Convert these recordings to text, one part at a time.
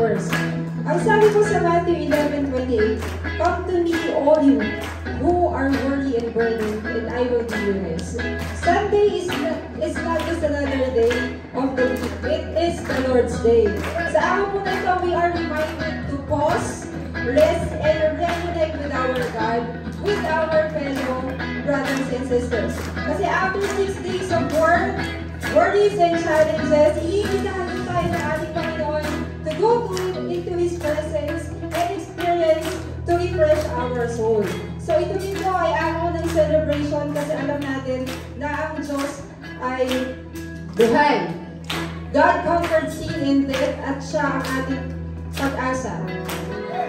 hours. Ang sabi po sa Matthew 11:28, "Come to me, all you who are weary and burdened, and I will give you rest." Sunday is not just another day of the week. It is the Lord's Day. Sa araw po na ito, we are reminded to pause, rest, and reunite with our God, with our fellow brothers and sisters. Kasi after 6 days of work, worries and challenges, iimbitahan po tayo ng ating Panginoon to go into His presence and experience to refresh our soul. So ito rin po ay araw ng celebration kasi alam natin na ang Diyos ay buhay. God conquered sin and death at siya ang ating pag-asa.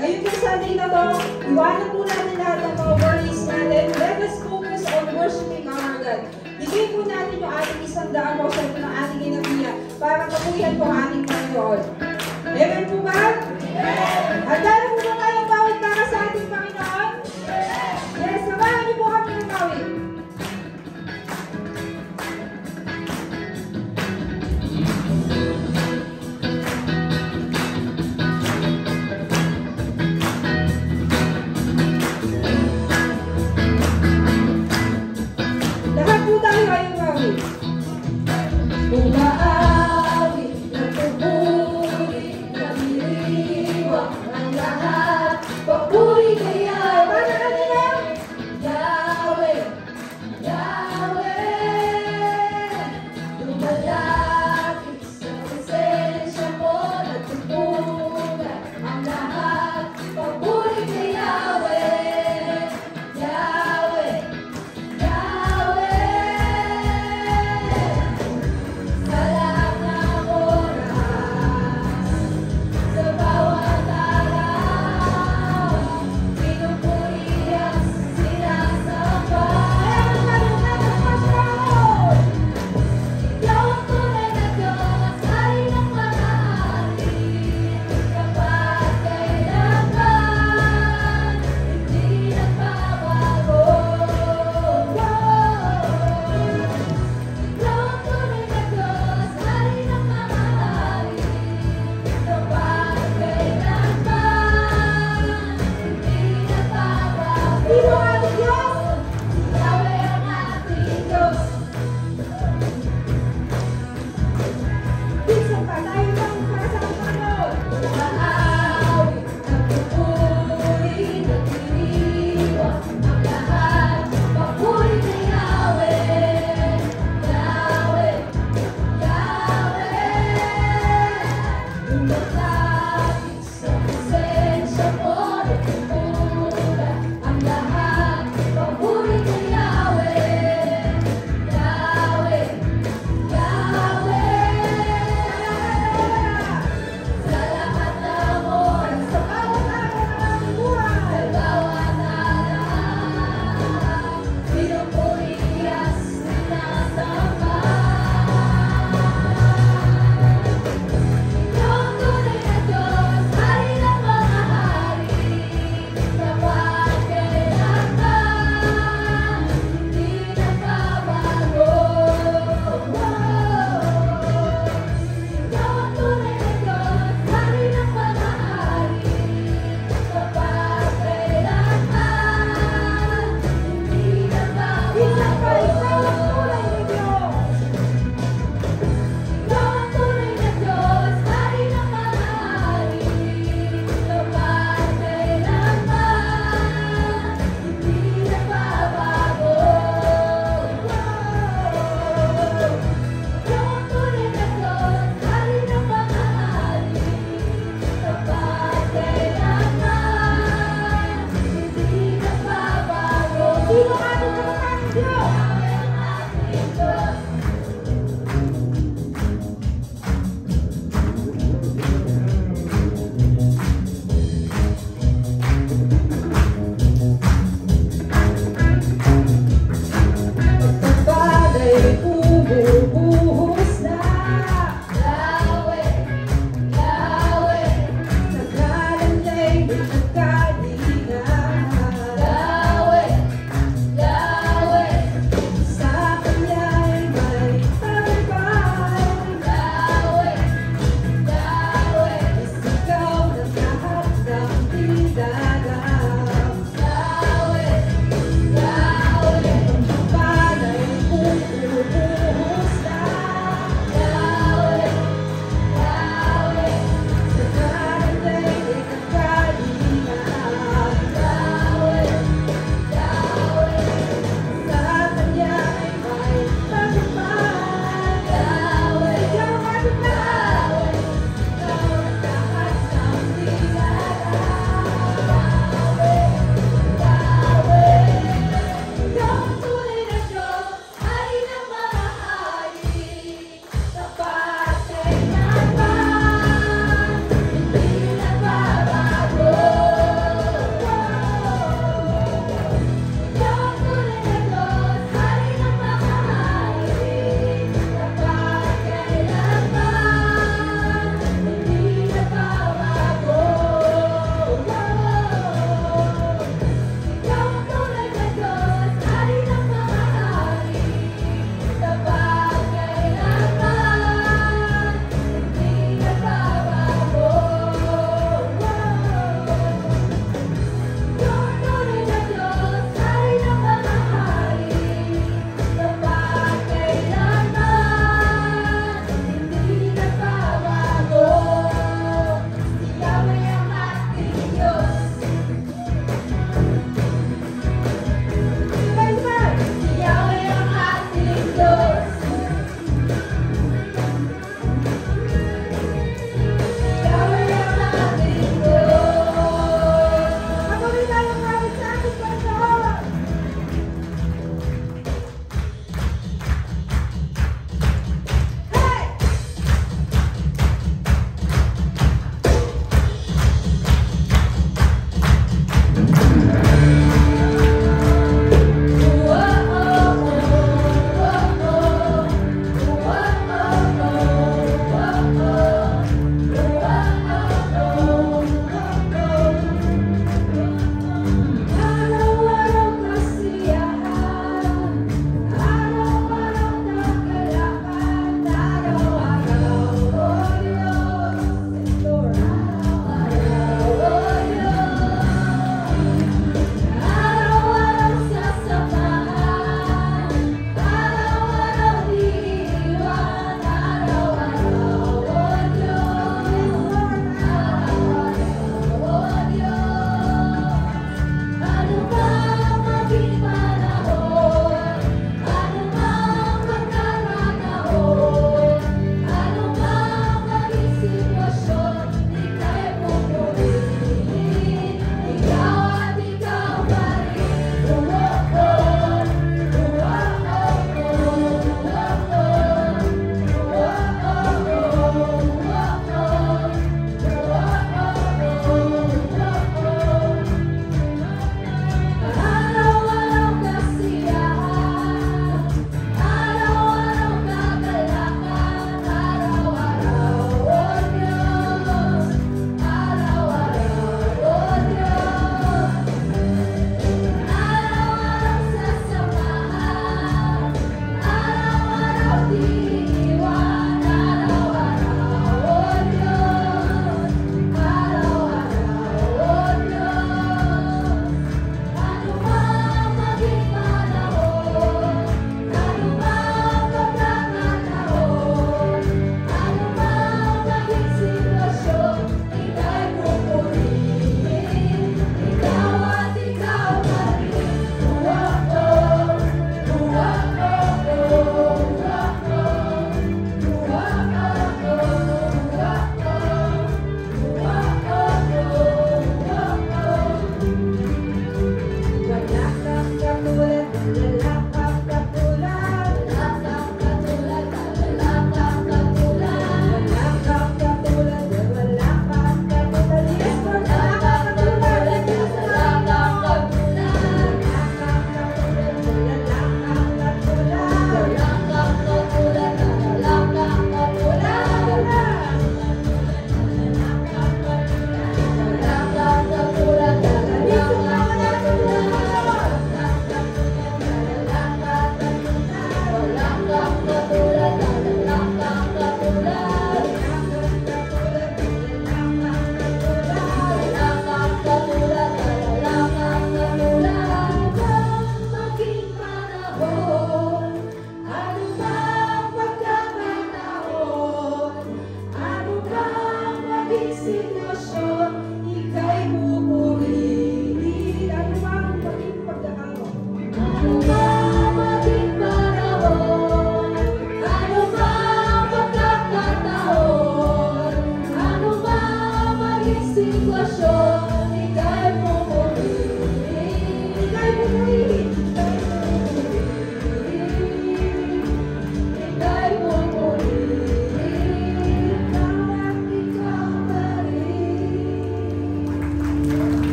Ngayon po Sunday na to, iwanan po natin lahat ng mga worries natin. Let us focus on worshiping our God. Bigay po natin yung ating 100% ng ating inabiya para kapulihan po ang ating Panginoon. Amen po ba? At dahil po ba kayong bawit para sa ating Panginoon? Yes, samahan niyo po kami ng bawit. Lahat po tayo ay bawit. Umaawit, nagpupuri, nabiriwang ang lahat. Papuri kaya, para kanina? Yahweh, Yahweh. Lumalapit sa presensya mo, nagpupunan ang lahat. Papuri kay Yahweh, Yahweh, Yahweh. Sa lahat ng oras, sa bawat araw, pinupuri ang sinasamba. Ikaw ang tunay na Diyos, hari ng mga hari, kapag kailanman, hindi nagbabago. Ikaw ang tunay na Diyos, hari ng mga hari, kapag kailanman, hindi nagbabago. Sino ang ating Diyos? Yahweh ang ating Diyos. Minsan pa tayo lang para sa Panginoon. Umaawit, nagpupuri, nagdiriwang ang lahat. Papuri kay Yahweh, Yahweh, Yahweh. Lumalapit sa presensya mo, nagpupunan ang lahat. Papuri kay Yahweh, Yahweh, Yahweh. Sa lahat ng oras, sa bawat araw ng aming buhay, sa bawat araw, pinupuri at sinasamba. Ikaw ang tunay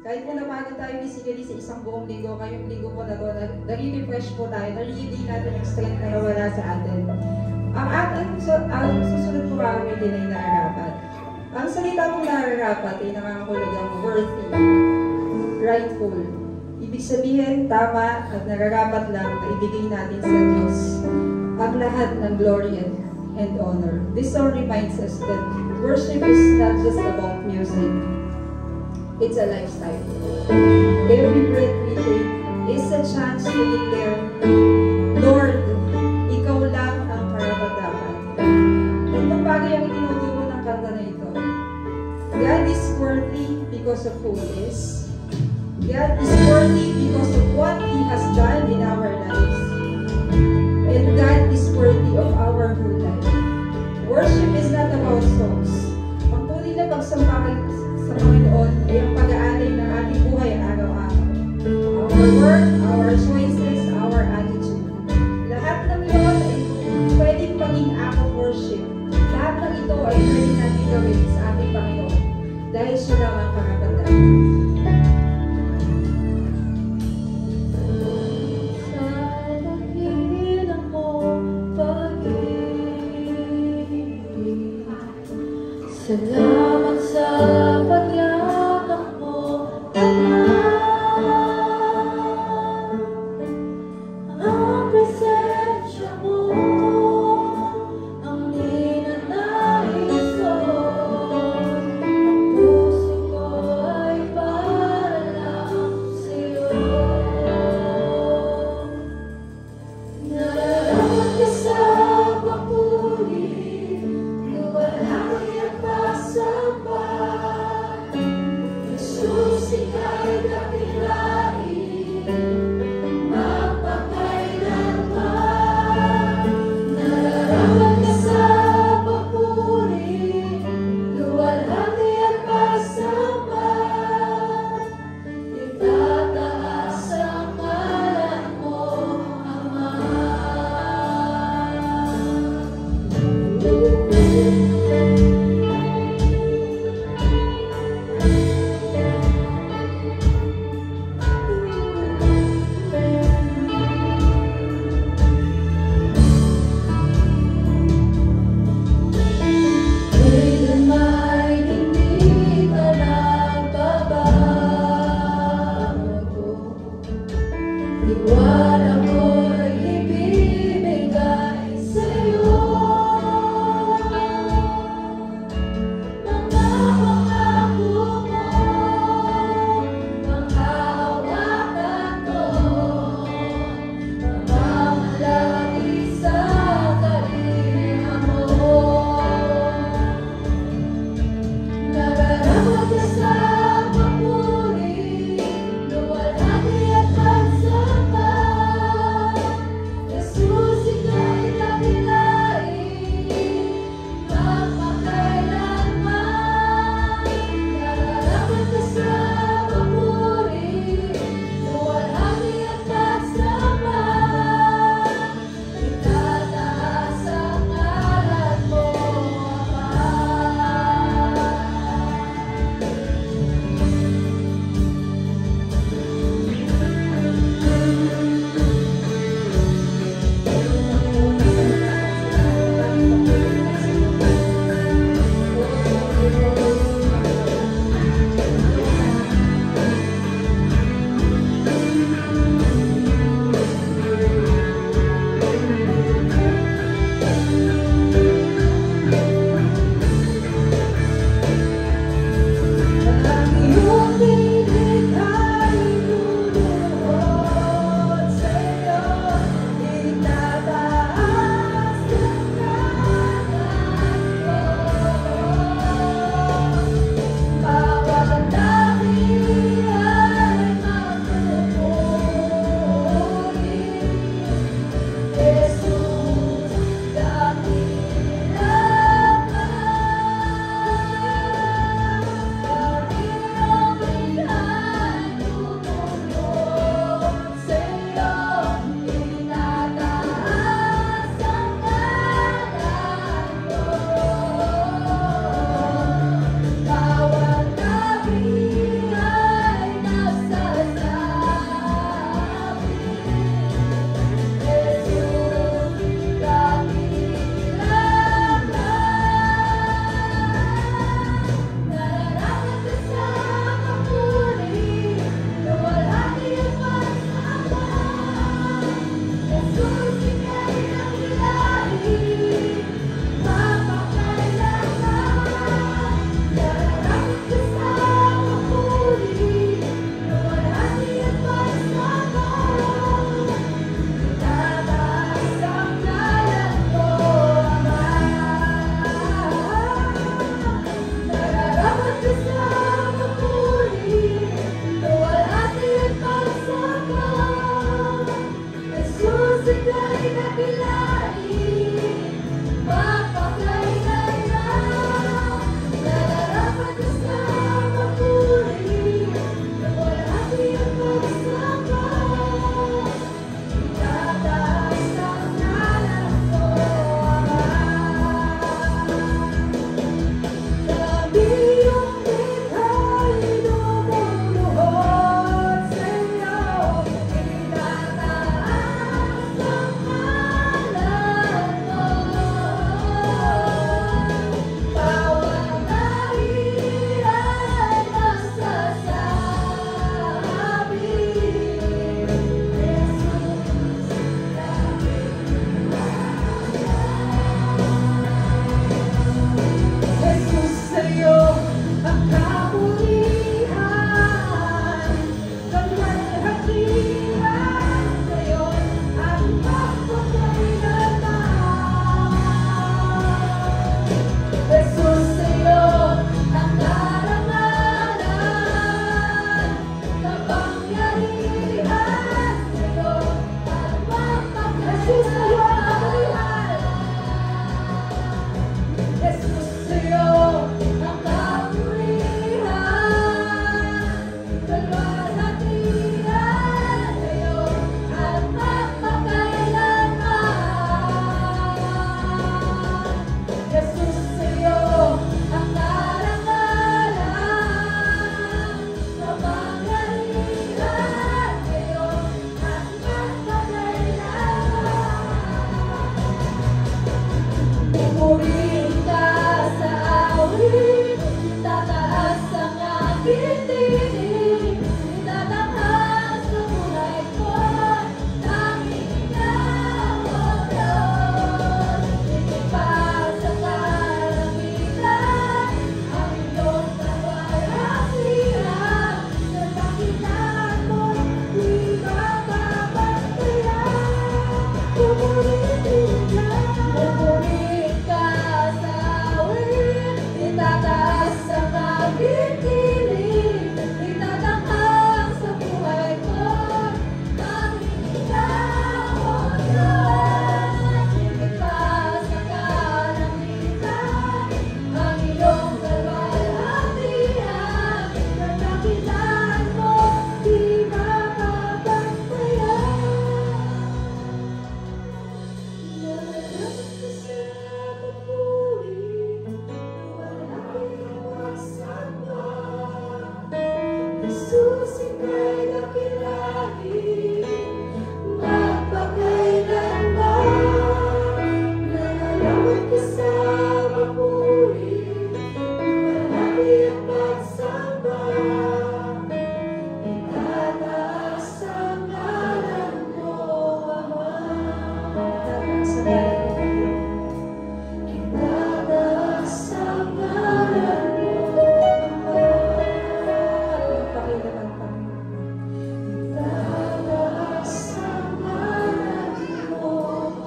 Kahit po napagod tayo physically sa isang buong linggo, ngayong linggo po na to, nag-refresh po tayo, nare-regain natin yung strength na nawala sa atin. Ang susunod po gagamitin ay nararapat. Ang salita pong nararapat ay nangangahulugang worthy, rightful. Ibig sabihin, tama at nararapat lang na ibigay natin sa Diyos ang lahat ng glory and honor. This song reminds us that worship is not just about music. It's a lifestyle. Every breath we take is a chance to declare, Lord, Ikaw lang ang karapat-dapat. Itong bagay ang itinuturo ng kanta na ito. God is worthy because of who He is. God is worthy because of what He has done in our lives. And God is worthy of our whole life. Worship is not about songs. Ang tunay na pagsambahay sa Panginoon ay ang pag-aalay ng ating buhay araw-araw. Our work, our choices, our attitude. Lahat ng iyon ay pwedeng maging act of worship. Lahat ng ito ay pwede natin gawin sa ating Panginoon dahil siya lang ang karapat-dapat. Salamat sa pagyakap mo, ang presensya mo, ang ninanais ko, ang puso ko ay para lang sa'yo. Nararapat ka sa papuri, luwalhati at pasamba. Jesus, ika'y dakilain, magpakailanman. Nararapat ka sa papuri, luwalhati at pasamba. Itataas ang ngalan mo, Ama. Jesus, ika'y dakilain, magpakailanman. Nalalaman ka sa papuri, luwalhati at pagsamba. Itataas ang ngalan mo, Ama. Itataas ang ngalan mo, Ama. Pakilaman pa. Itataas ang ngalan mo, Ama.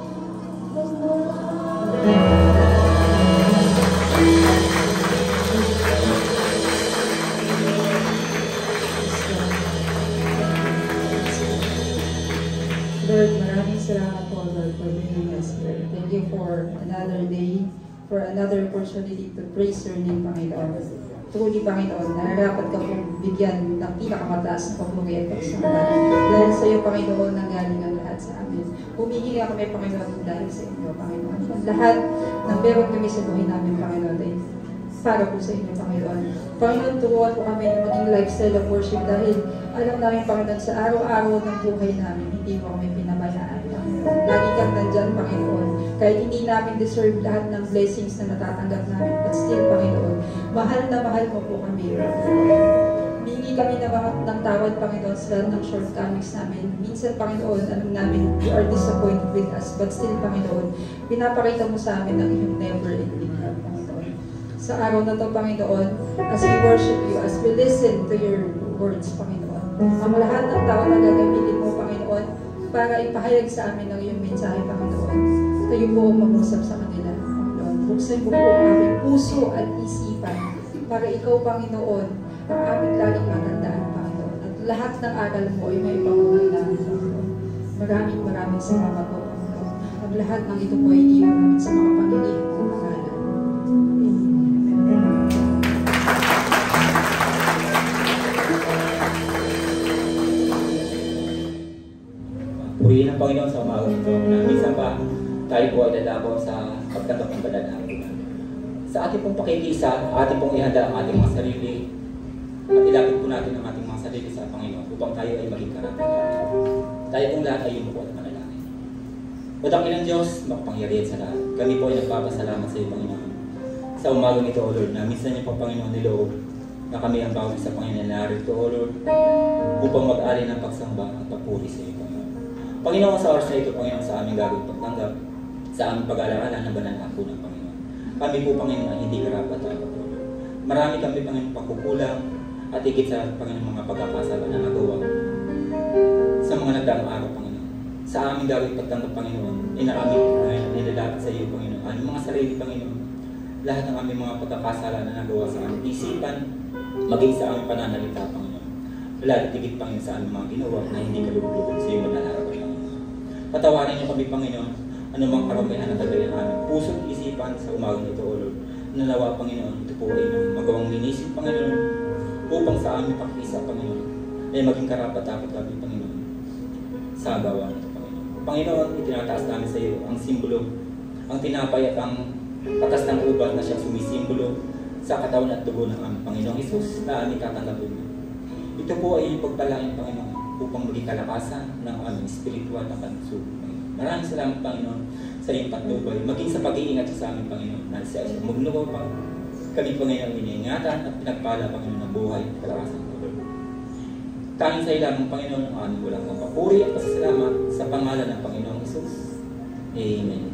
Lord, maraming salamat po, Lord, for bringing us here. Thank you for another day, for another opportunity to praise your name, Panginoon. Truly, Panginoon, nararapat ka pong bigyan ng pinakamataas na papuri at pagsambal. Dahil sa iyo, Panginoon, nanggaling ang lahat sa amin. Humihingi kami, Panginoon, dahil sa inyo, Panginoon. Ang lahat ng meron kami sa buhay namin, Panginoon, ay para po sa inyo, Panginoon. Panginoon, turuan po kami na maging lifestyle of worship dahil alam namin, Panginoon, sa araw-araw ng buhay namin, hindi mo kami pinabayaan, Panginoon. Lagi kang nandyan, Panginoon. Kahit hindi namin deserve lahat ng blessings na natatanggap namin, but still, Panginoon, mahal na mahal mo po kami, Mingi kami ng tawad, Panginoon, sa lahat ng shortcomings namin. Minsan, Panginoon, alam namin, you are disappointed with us, but still, Panginoon, pinapakita mo sa amin ng iyong never-ending love, Panginoon. Sa araw na to, Panginoon, as we worship you, as we listen to your words, Panginoon, ang lahat ng tao na gagamitin mo, Panginoon, para ipahayag sa amin ng iyong mensahe, Panginoon. Kayo po ang mag-usap sa kanila, Panginoon. Buksan mo po ang aming puso at isipan para ikaw, Panginoon, ang aming laging matandaan, Panginoon. At lahat ng aral mo ay may pamumuhay namin, Panginoon. Maraming salamat po, Panginoon. Ang lahat ng ito po ay iniwan namin sa mga pangilihan ng pangalan. Purihin ang Panginoon sa umaga ito na minsan pa tayo po ay dadabaw sa pagtanggap ng banal na hanggan. Sa ating pong pakikisa, ating pong ihanda ang ating mga sarili at ilapit po natin ang ating mga sarili sa Panginoon upang tayo ay maging karapat-dapat. Tayo pong lahat ay yumuko at manalangin. O dakilang Diyos, makapangyarihan sa lahat. Kami po ay nagpapasalamat sa iyo, Panginoon. Sa umagang ito, O Lord, na minsan niyo po, Panginoon, niloob na kami ang bawat sa Panginoon na narito, O Lord, upang mag-alin ng pagsamba at papuri sa iyo, Panginoon. Panginoon, sa oras na ito, Panginoon, sa aming gagawin pagtanggap, sa aming pag-alaala ng banal na ako ng Panginoon. Kami po, Panginoon, ay hindi karapat-dapat. Marami kami, Panginoon, pagkukulang at higit sa, Panginoon, mga pagkakasala na nagawa sa mga nagdaang araw, Panginoon. Sa aming gagawin pagtanggap, Panginoon, inaaming nilalapit sa iyo, Panginoon, aming mga sarili, Panginoon, lahat ng aming mga pagkakasala na nagawa sa aming isipan, maging sa aming pananalita, Panginoon. Lalo higit, Panginoon, sa aming mga ginawa na hindi kalulugod sa iyo manalarapan, Panginoon. Patawarin niyo kami, Panginoon, anumang karamihan na tagayan aming puso at isipan sa umagang ito, O Lord. Nanawa, Panginoon, ito po ay magawang linisip, Panginoon, upang sa aming pakisa, Panginoon, ay maging karapat-dapat kami, Panginoon, sa gawa nito, Panginoon. Panginoon, itinataas namin sa iyo ang simbolo, ang tinapay at ang katas ng ubat na siyang sumisimbolo sa katawan at dugo ng aming Panginoong Hesus na aming tatanggapin. Ito po ay pagpalain, Panginoon, upang maging kalakasan ng aming spiritual na pansugo. Maraming salamat, Panginoon, sa iyong patnubay, maging sa pag-iingat sa aming Panginoon, na siya ay magnuko pa. Kami, Panginoon, iniingatan at pinagpala, Panginoon, ng buhay at kalakasan ko. Tanging sa ilang, Panginoon, ang aming walang papuri at pasasalamat sa pangalan ng Panginoong Hesus. Amen.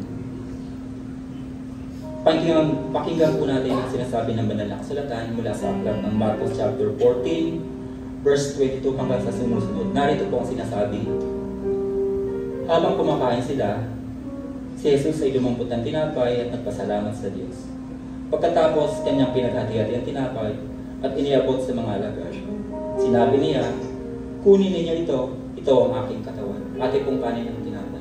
Pakinggan po natin ang sinasabi ng banal na kasulatan mula sa aklat ng Marcos chapter 14, verse 22 hanggang sa sumusunod. Narito po ang sinasabi. Habang kumakain sila, si Jesus ay lumampot ng tinapay at nagpasalamat sa Diyos. Pagkatapos, kanyang pinaghati-hati ang tinapay at iniabot sa mga alagad. Sinabi niya, kunin ninyo ito ang aking katawan. Ate pong kanin ang tinapay.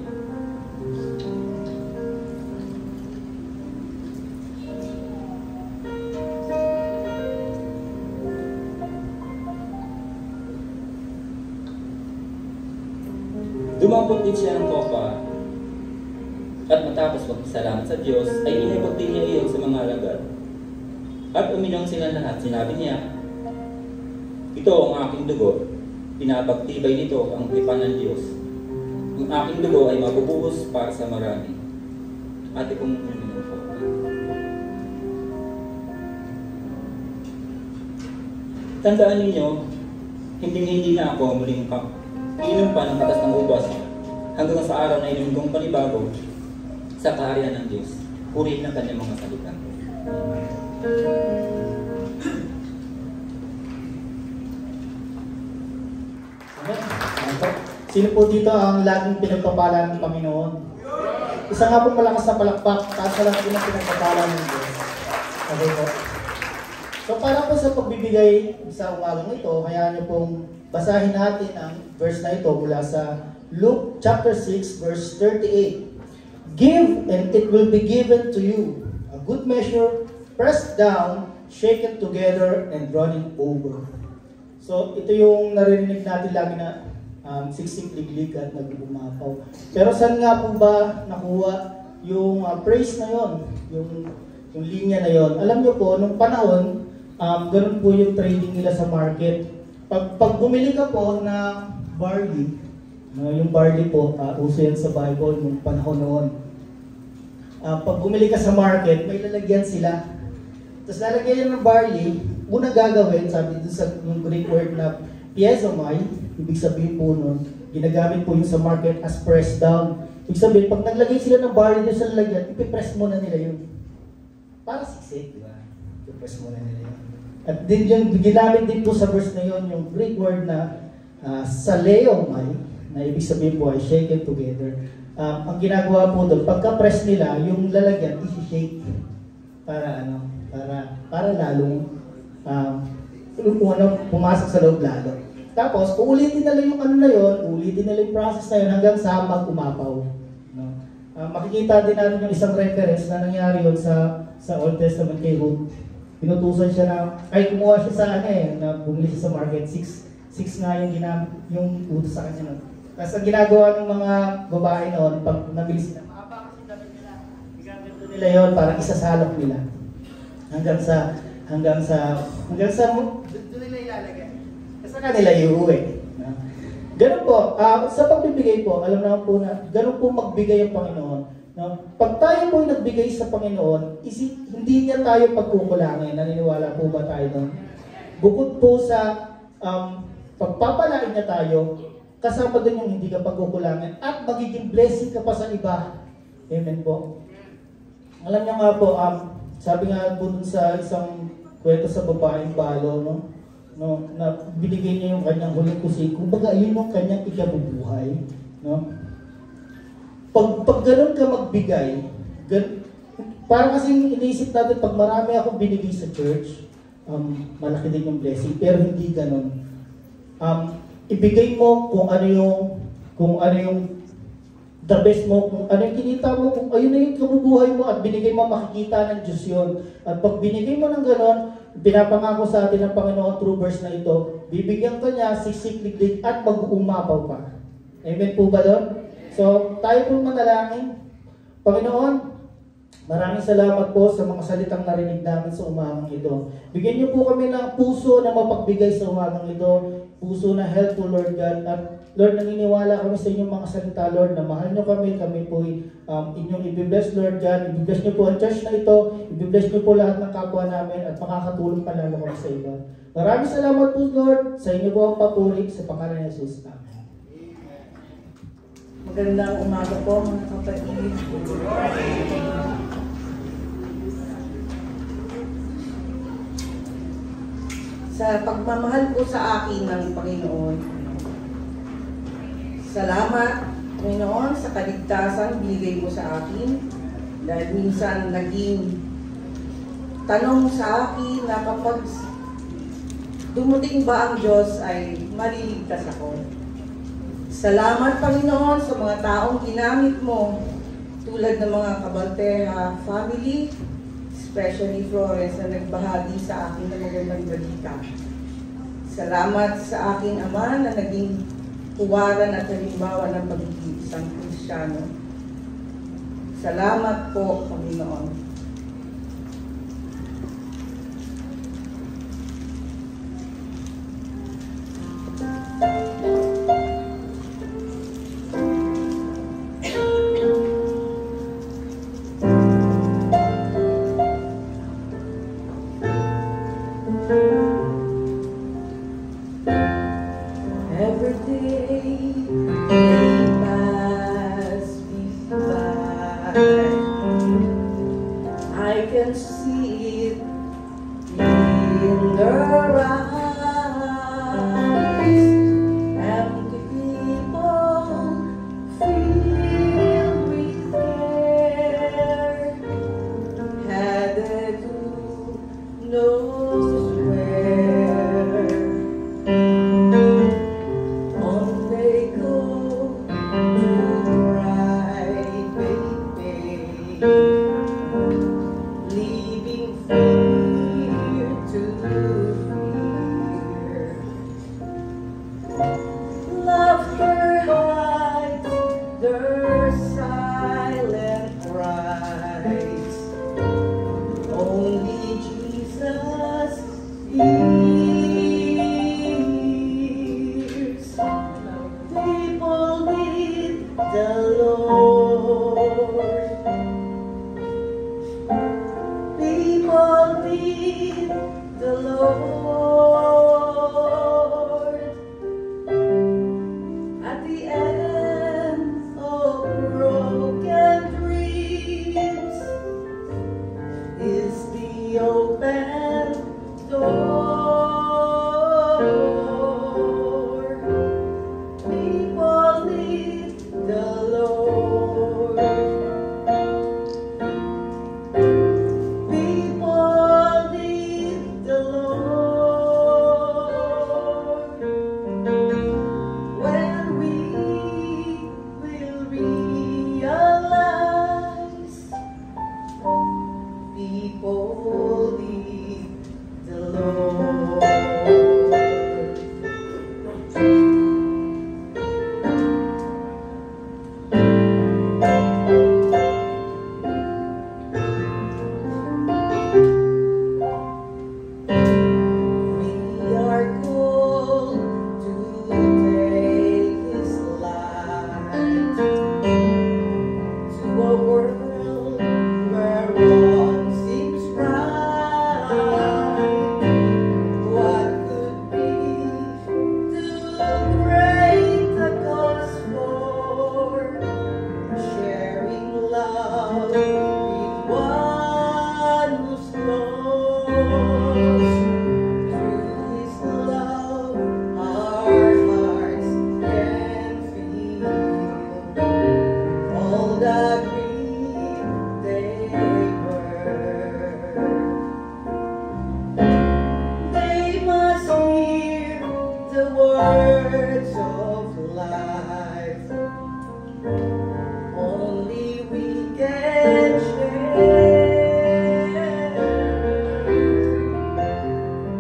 Dumampot din siya ng kopa at matapos magpasalamat sa Diyos ay inabot din niya iyon sa mga alagad. At uminom sila lahat. Sinabi niya, Ito ang aking dugo, pinapagtibay nito ang tipan ng Diyos. Ang aking dugo ay mabubuhos para sa marami. Ate kong uminom po. Tandaan ninyo, hindi na ako muling inom pa ng katas ng ubas hanggang sa araw na inom kong panibago sa kaharian ng Diyos. Purihin ang kanyang mga salita. Sino po dito ang laging pinagpapala ng Panginoon? Isa nga po malakas na palakpak, taas na lang po ng pinagpapala ng Diyos. Okay po. So para po sa pagbibigay sa umagang ito, hayaan niyo pong basahin natin ang verse na ito mula sa Luke chapter 6 verse 38. Give and it will be given to you. A good measure, pressed down, shaken together, and running over. So ito yung naririnig natin lagi na siksik liglig at nag-umapaw. Pero saan nga po ba nakuha yung praise na yon, yung linya na yon? Alam niyo po, nung panahon, ganun po yung trading nila sa market. Pag bumili ka po na barley, yung barley po, uso yan sa Bible nung panahon noon. Pag bumili ka sa market, may lalagyan sila. Tapos lalagyan yan ng barley, unang gagawin, sabi dun sa yung Greek word na piezomai, ibig sabihin po nun, ginagamit po yung sa market as press down. Ibig sabihin, pag naglagay sila ng barley doon sa lalagyan, ipipress muna nila yun. Para siksik, di ba? Ipipress muna nila yun. At din yung ginamit din po sa verse na yun, yung Greek word na saleomai, na ibig sabihin po ay shaken together. Ang ginagawa po doon, pagka-press nila, yung lalagyan, isi-shake para lalong pumasok sa loob lalo. Tapos, uulitin nila yung ano na yun, uulitin nila yung process na yun hanggang sa mag-umapaw. No? Makikita din natin yung isang reference na nangyari yun sa Old Testament kay Ruth. Pinutusan siya na, ay kumuha siya sa na bumili siya sa market, 6 nga yung utos sa kanya. No? Tapos ang ginagawa ng mga babae noon, pag nabili sila, maaba kasi damit nila, iganto nila yun, parang isasalok nila. Hanggang sa doon nila ilalagay. Kasi kanila iuwi. Ganun po, sa pagbibigay po, alam naman po na, ganun po magbigay ang Panginoon. No? Pag tayo po nagbigay sa Panginoon, hindi niya tayo pagkukulangin. Naniniwala po ba tayo doon? Bukod po sa pagpapalain niya tayo, kasama din yung hindi ka pagkukulangin at magiging blessing ka pa sa iba. Amen po. Alam niyo nga po, sabi nga po dun sa isang kwento sa babaeng balo, na binigay niya yung kanyang huling kusik. Kumbaga, yun yung kanyang ikabubuhay. No? Pag ganun ka magbigay, parang kasi iniisip natin, pag marami akong binigay sa church, malaki din yung blessing, pero hindi ganun. Ibigay mo kung ano yung the best mo, kung ano yung kinita mo, kung ayun na yung kabubuhay mo at binigay mo, makikita ng Diyos yun. At pag binigay mo ng gano'n, pinapangako sa atin ng Panginoon through verse na ito, bibigyan ka niya, siksik-liglig at mag-uumapaw pa. Amen po ba doon? So, tayo po manalangin. Panginoon, maraming salamat po sa mga salitang narinig namin sa umagang ito. Bigyan niyo po kami ng puso na mapagbigay sa umagang ito, puso na helpful, Lord God. At Lord, naniniwala kami sa inyong mga salita, Lord, na mahal niyo kami po inyong ibibless, Lord God. Ibibless niyo po ang church na ito, ibibless niyo po lahat ng kapwa namin at makakatulong palalo kami sa iba. Maraming salamat po, Lord, sa inyo po ang papuri sa pangalan ni Jesus. Amen. Magandang umaga po, mga kapatid. Sa pagmamahal po sa akin ng Panginoon, salamat, Panginoon, sa kaligtasan binigay mo sa akin. Dahil minsan naging tanong sa akin na kapag dumating ba ang Diyos ay maliligtas ako. Salamat, Panginoon, sa mga taong ginamit mo tulad ng mga Cabalteja family, especially Flores, na nagbahagi sa akin ng magandang balita. Salamat sa aking Ama na naging huwaran at halimbawa ng pagiging isang Kristiyano. Salamat po, Panginoon. Every day they pass me by. I can see it in their eyes. Empty people filled with care, headed to knows where. On they go to bright day, leaving fear to fear. Laughter hides their silent cries. Only Jesus hears. People need the Lord. People need the Lord. At the end of broken dreams is the open door. People need the Lord. People need the Lord. When we will realize people need the Lord. We are called to take His light to a world where wrong seems right. What could be too great a cause for sharing love with one who's lost? Through His love, our hearts can feel all the grief they were. They must hear the words of life. Only we can share.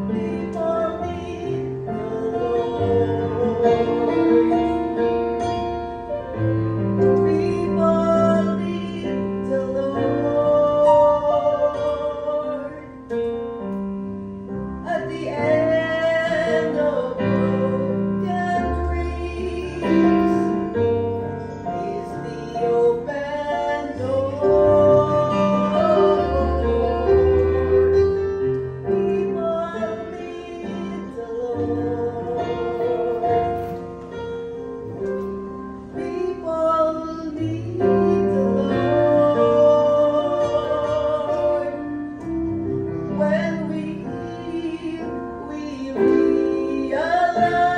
People need the Lord. People need the Lord. At the end of broken dreams is the open door. People need the Lord. People need the Lord. When we realize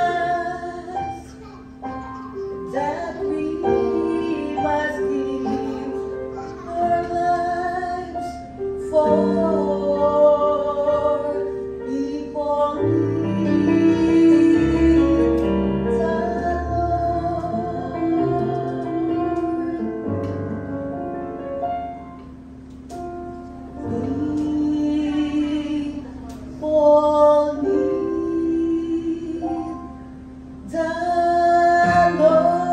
that we must give our lives for people need the Lord. People need the Lord. Tayo pong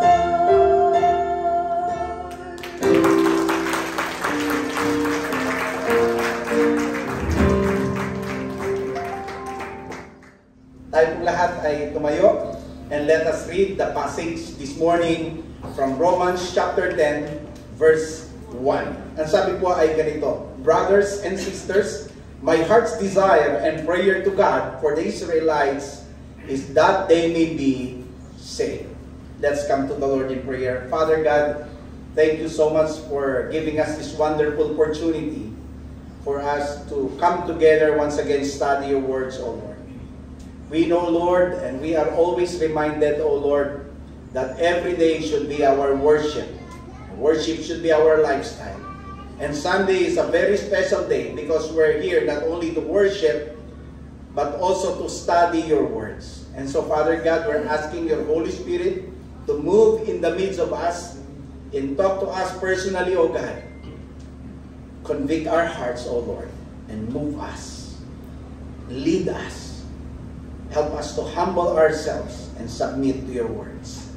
lahat ay tumayo and let us read the passage this morning from Romans chapter 10 verse 1. Ang sabi po ay ganito: Brothers and sisters, my heart's desire and prayer to God for the Israelites is that they may be say. Let's come to the Lord in prayer. Father God, thank you so much for giving us this wonderful opportunity for us to come together once again, study your words, O Lord. We know, Lord, and we are always reminded, O Lord, that every day should be our worship. Worship should be our lifestyle. And Sunday is a very special day because we're here not only to worship, but also to study your words. And so, Father God, we're asking your Holy Spirit to move in the midst of us and talk to us personally, O God. Convict our hearts, O Lord, and move us. Lead us. Help us to humble ourselves and submit to your words.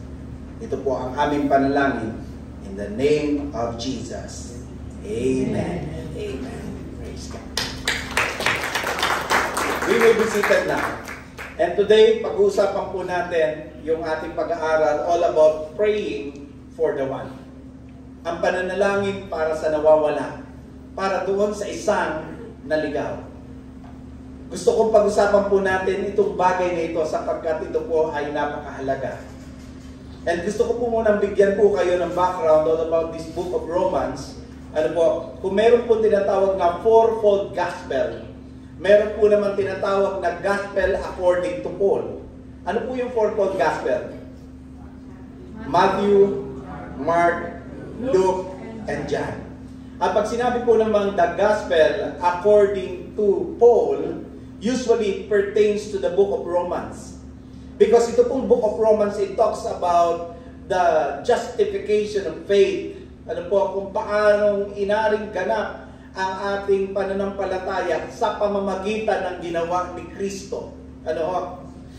Ito po ang aming panalangin in the name of Jesus. Amen. Amen. Praise God. We will be seated now. And today, pag-uusapan po natin yung ating pag-aaral all about praying for the one. Ang pananalangin para sa nawawala, para doon sa isang naligaw. Gusto kong pag-usapan po natin itong bagay na ito sapagkat ito po ay napakahalaga. And gusto ko po munang bigyan po kayo ng background all about this book of Romans. Ano po, kung meron po tinatawag na fourfold gospel, meron po naman tinatawag na gospel according to Paul. Ano po yung fourfold gospel? Matthew, Mark, Luke, and John. At pag sinabi po naman the gospel according to Paul, usually it pertains to the book of Romans. Because ito pong book of Romans, it talks about the justification of faith. Ano po, kung paanong inaring ganap ang ating pananampalataya sa pamamagitan ng ginawa ni Kristo. Ano ho?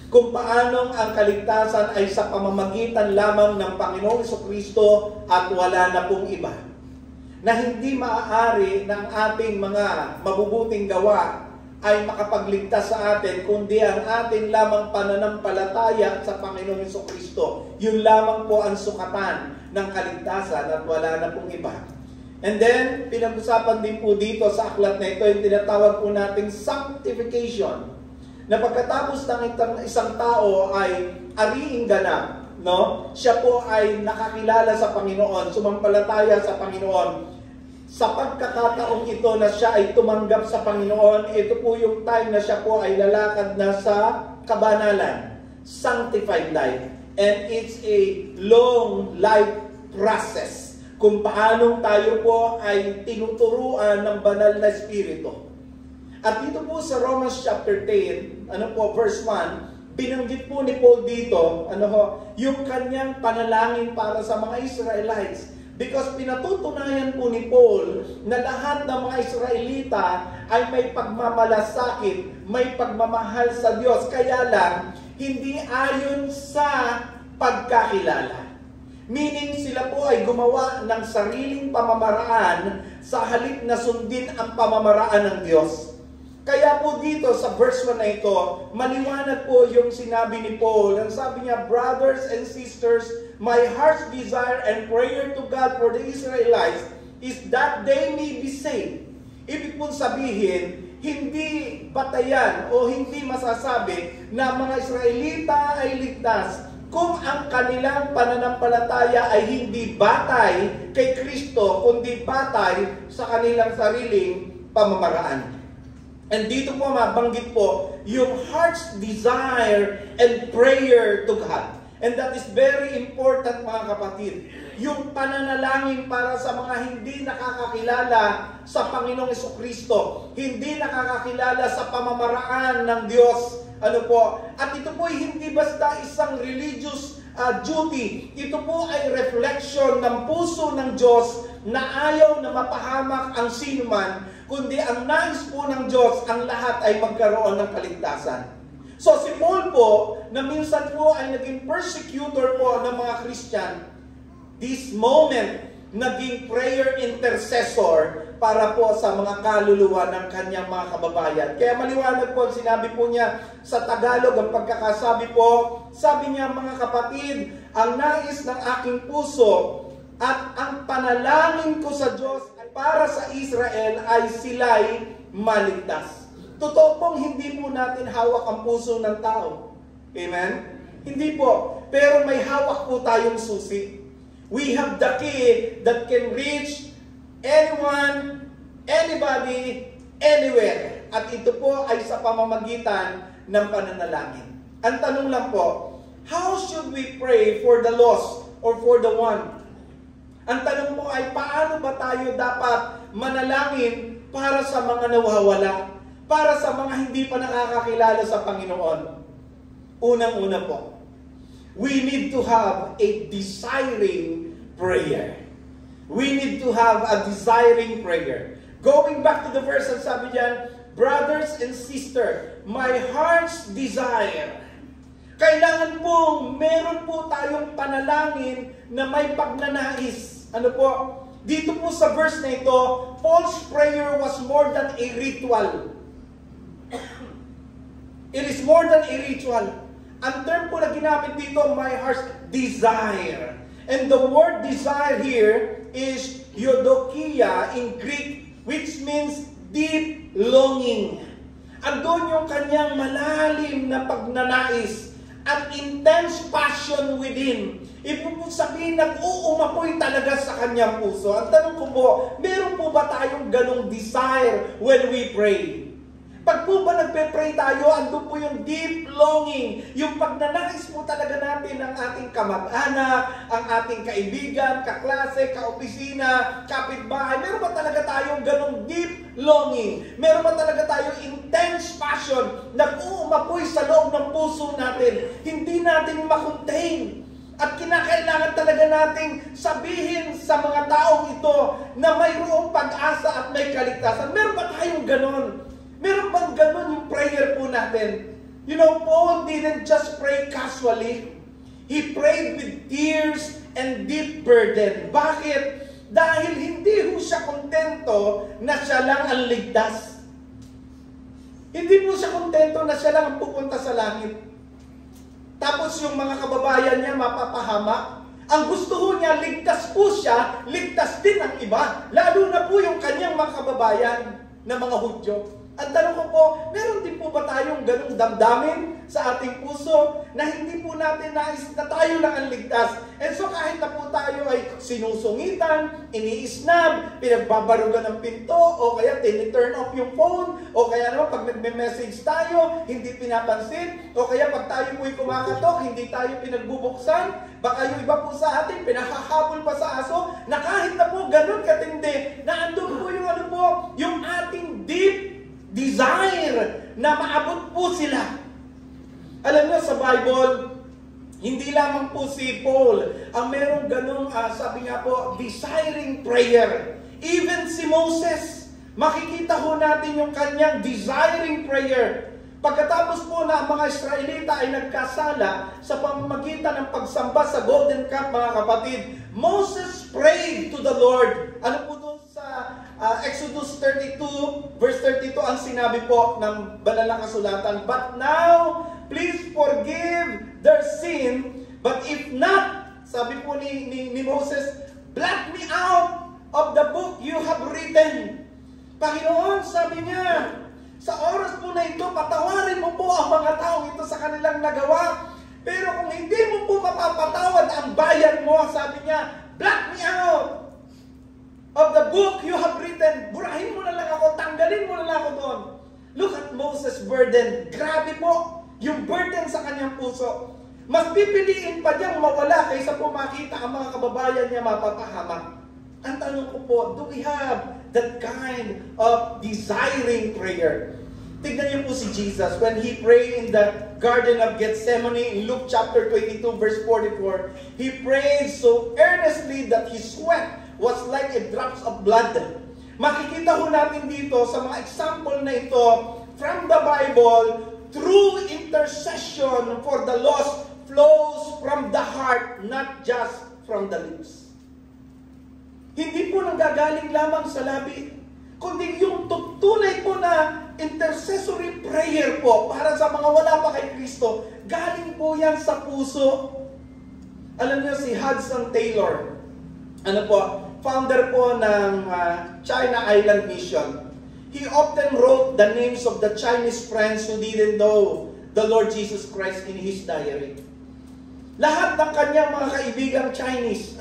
Kung paanong ang kaligtasan ay sa pamamagitan lamang ng Panginoong Jesucristo at wala na pong iba. Na hindi maaari ng ating mga mabubuting gawa ay makapagligtas sa atin, kundi ang atin lamang pananampalataya sa Panginoong Jesucristo. Yun lamang po ang sukatan ng kaligtasan at wala na pong iba. And then, pinag-usapan din po dito sa aklat na ito yung tinatawag po nating sanctification. Na pagkatapos ng isang tao ay ariing ganap, no? Siya po ay nakakilala sa Panginoon, sumampalataya sa Panginoon. Sa pagkakataong ito na siya ay tumanggap sa Panginoon, ito po yung time na siya po ay lalakad na sa kabanalan, sanctified life. And it's a long life process kung paanong tayo po ay tinuturuan ng banal na Espiritu. At dito po sa Romans chapter 10, verse 1, binanggit po ni Paul dito, yung kanyang panalangin para sa mga Israelites. Because pinatutunayan po ni Paul na lahat ng mga Israelita ay may pagmamalasakit, may pagmamahal sa Diyos. Kaya lang, hindi ayon sa pagkakilala. Meaning sila po ay gumawa ng sariling pamamaraan sa halip na sundin ang pamamaraan ng Diyos. Kaya po dito sa verse 1 na ito, maliwanag po yung sinabi ni Paul. Ang sabi niya, brothers and sisters, my heart's desire and prayer to God for the Israelites is that they may be saved. Ibig pong sabihin, hindi batayan o hindi masasabi na mga Israelita ay ligtas kung ang kanilang pananampalataya ay hindi batay kay Kristo, kundi batay sa kanilang sariling pamamaraan. And dito po mabanggit po yung heart's desire and prayer to God. And that is very important, mga kapatid. Yung pananalangin para sa mga hindi nakakakilala sa Panginoong Jesucristo, hindi nakakakilala sa pamamaraan ng Diyos. At ito po ay hindi basta isang religious duty. Ito po ay reflection ng puso ng Diyos na ayaw na mapahamak ang sinuman, kundi ang nais po ng Diyos, ang lahat ay magkaroon ng kaligtasan. So si Paul po, na minsan po ay naging persecutor po ng mga Christian, this moment, naging prayer intercessor para po sa mga kaluluwa ng kanyang mga kababayan. Kaya maliwanag po, sinabi po niya sa Tagalog, ang pagkakasabi po, sabi niya, mga kapatid, ang nais ng aking puso at ang panalangin ko sa Diyos ay para sa Israel ay sila'y maligtas. Totoo pong hindi po natin hawak ang puso ng tao. Amen? Hindi po. Pero may hawak po tayong susi. We have the key that can reach anyone, anybody, anywhere. At ito po ay sa pamamagitan ng pananalangin. Ang tanong lang po, how should we pray for the lost or for the one? Ang tanong po ay paano ba tayo dapat manalangin para sa mga nawawala, para sa mga hindi pa nakakakilala sa Panginoon? Unang-una po, we need to have a desiring prayer. We need to have a desiring prayer. Going back to the verse, ang sabi diyan, brothers and sisters, my heart's desire. Kailangan pong meron po tayong panalangin na may pagnanais. Ano po? Dito po sa verse na ito, Paul's prayer was more than a ritual. It is more than a ritual. Ang term po na ginamit dito, my heart's desire. And the word desire here is eudokia in Greek, which means deep longing. Andun yung kanyang malalim na pagnanais at intense passion within. Ibig po sabihin, nag-uumapoy talaga sa kanyang puso. Ang tanong ko po, meron po ba tayong ganong desire when we pray? Pag po ba nagpe-pray tayo, andun po yung deep longing, yung pagnanais po talaga natin ang ating kamag-anak, ang ating kaibigan, kaklase, kaopisina, kapitbahay. Meron ba talaga tayong ganong deep longing? Meron ba talaga tayong intense passion, nag-uumapoy sa loob ng puso natin, hindi natin makontain? At kinakailangan talaga nating sabihin sa mga taong ito na mayroong pag-asa at may kaligtasan. Meron ba tayong ganon? Meron bang ganon yung prayer po natin? You know, Paul didn't just pray casually. He prayed with tears and deep burden. Bakit? Dahil hindi po siya kontento na siya lang ang ligtas. Hindi po siya kontento na siya lang ang pupunta sa langit. Tapos yung mga kababayan niya mapapahamak. Ang gusto ho niya, ligtas po siya, ligtas din ang iba. Lalo na po yung kanyang mga kababayan na mga Hudyo. Ang tanong ko po, meron din po ba tayong ganung damdamin sa ating puso na hindi po natin nais na tayo lang ang ligtas? And so kahit na po tayo ay sinusungitan, iniisnab, pinagbabarugan ng pinto, o kaya tini-turn off yung phone, o kaya naman pag nagme-message tayo, hindi pinapansin, o kaya pag tayo po'y kumakatok, hindi tayo pinagbubuksan, baka yung iba po sa atin, pinakahabol pa sa aso, na kahit na po ganun katindi, na andun po yung ano po, yung ating deep desire na maabot po sila. Alam niyo sa Bible, hindi lamang po si Paul ang merong ganung, sabi nga po, desiring prayer. Even si Moses, makikita ho natin yung kanyang desiring prayer. Pagkatapos po na ang mga Israelita ay nagkasala sa pamamagitan ng pagsamba sa Golden Calf, mga kapatid, Moses prayed to the Lord. Ano po doon sa Exodus 32, verse 32, ang sinabi po ng banal na kasulatan, but now, please forgive their sin, but if not, sabi po ni Moses, blot me out of the book you have written. Panginoon, sabi niya, sa oras po na ito, patawarin mo po ang mga taong ito sa kanilang nagawa. Pero kung hindi mo po mapapatawad ang bayan mo, sabi niya, blot me out of the book you have written. Burahin mo na lang ako, tanggalin mo na lang ako doon. Look at Moses' burden. Grabe po, yung burden sa kanyang puso. Mas pipiliin pa niyang mawala kaysa po makita ang mga kababayan niya mapapahamak. Ang tanong ko po, do we have that kind of desiring prayer? Tignan niyo po si Jesus when He prayed in the Garden of Gethsemane in Luke chapter 22 verse 44. He prayed so earnestly that His sweat was like a drops of blood. Makikita ho natin dito sa mga example na ito from the Bible, true intercession for the lost flows from the heart, not just from the lips. Hindi po nanggagaling lamang sa labi, kundi yung tunay po na intercessory prayer po para sa mga wala pa kay Kristo, galing po yan sa puso. Alam niyo si Hudson Taylor, ano po, founder po ng China Island Mission. He often wrote the names of the Chinese friends who didn't know the Lord Jesus Christ in his diary. Lahat ng kanyang mga kaibigang Chinese,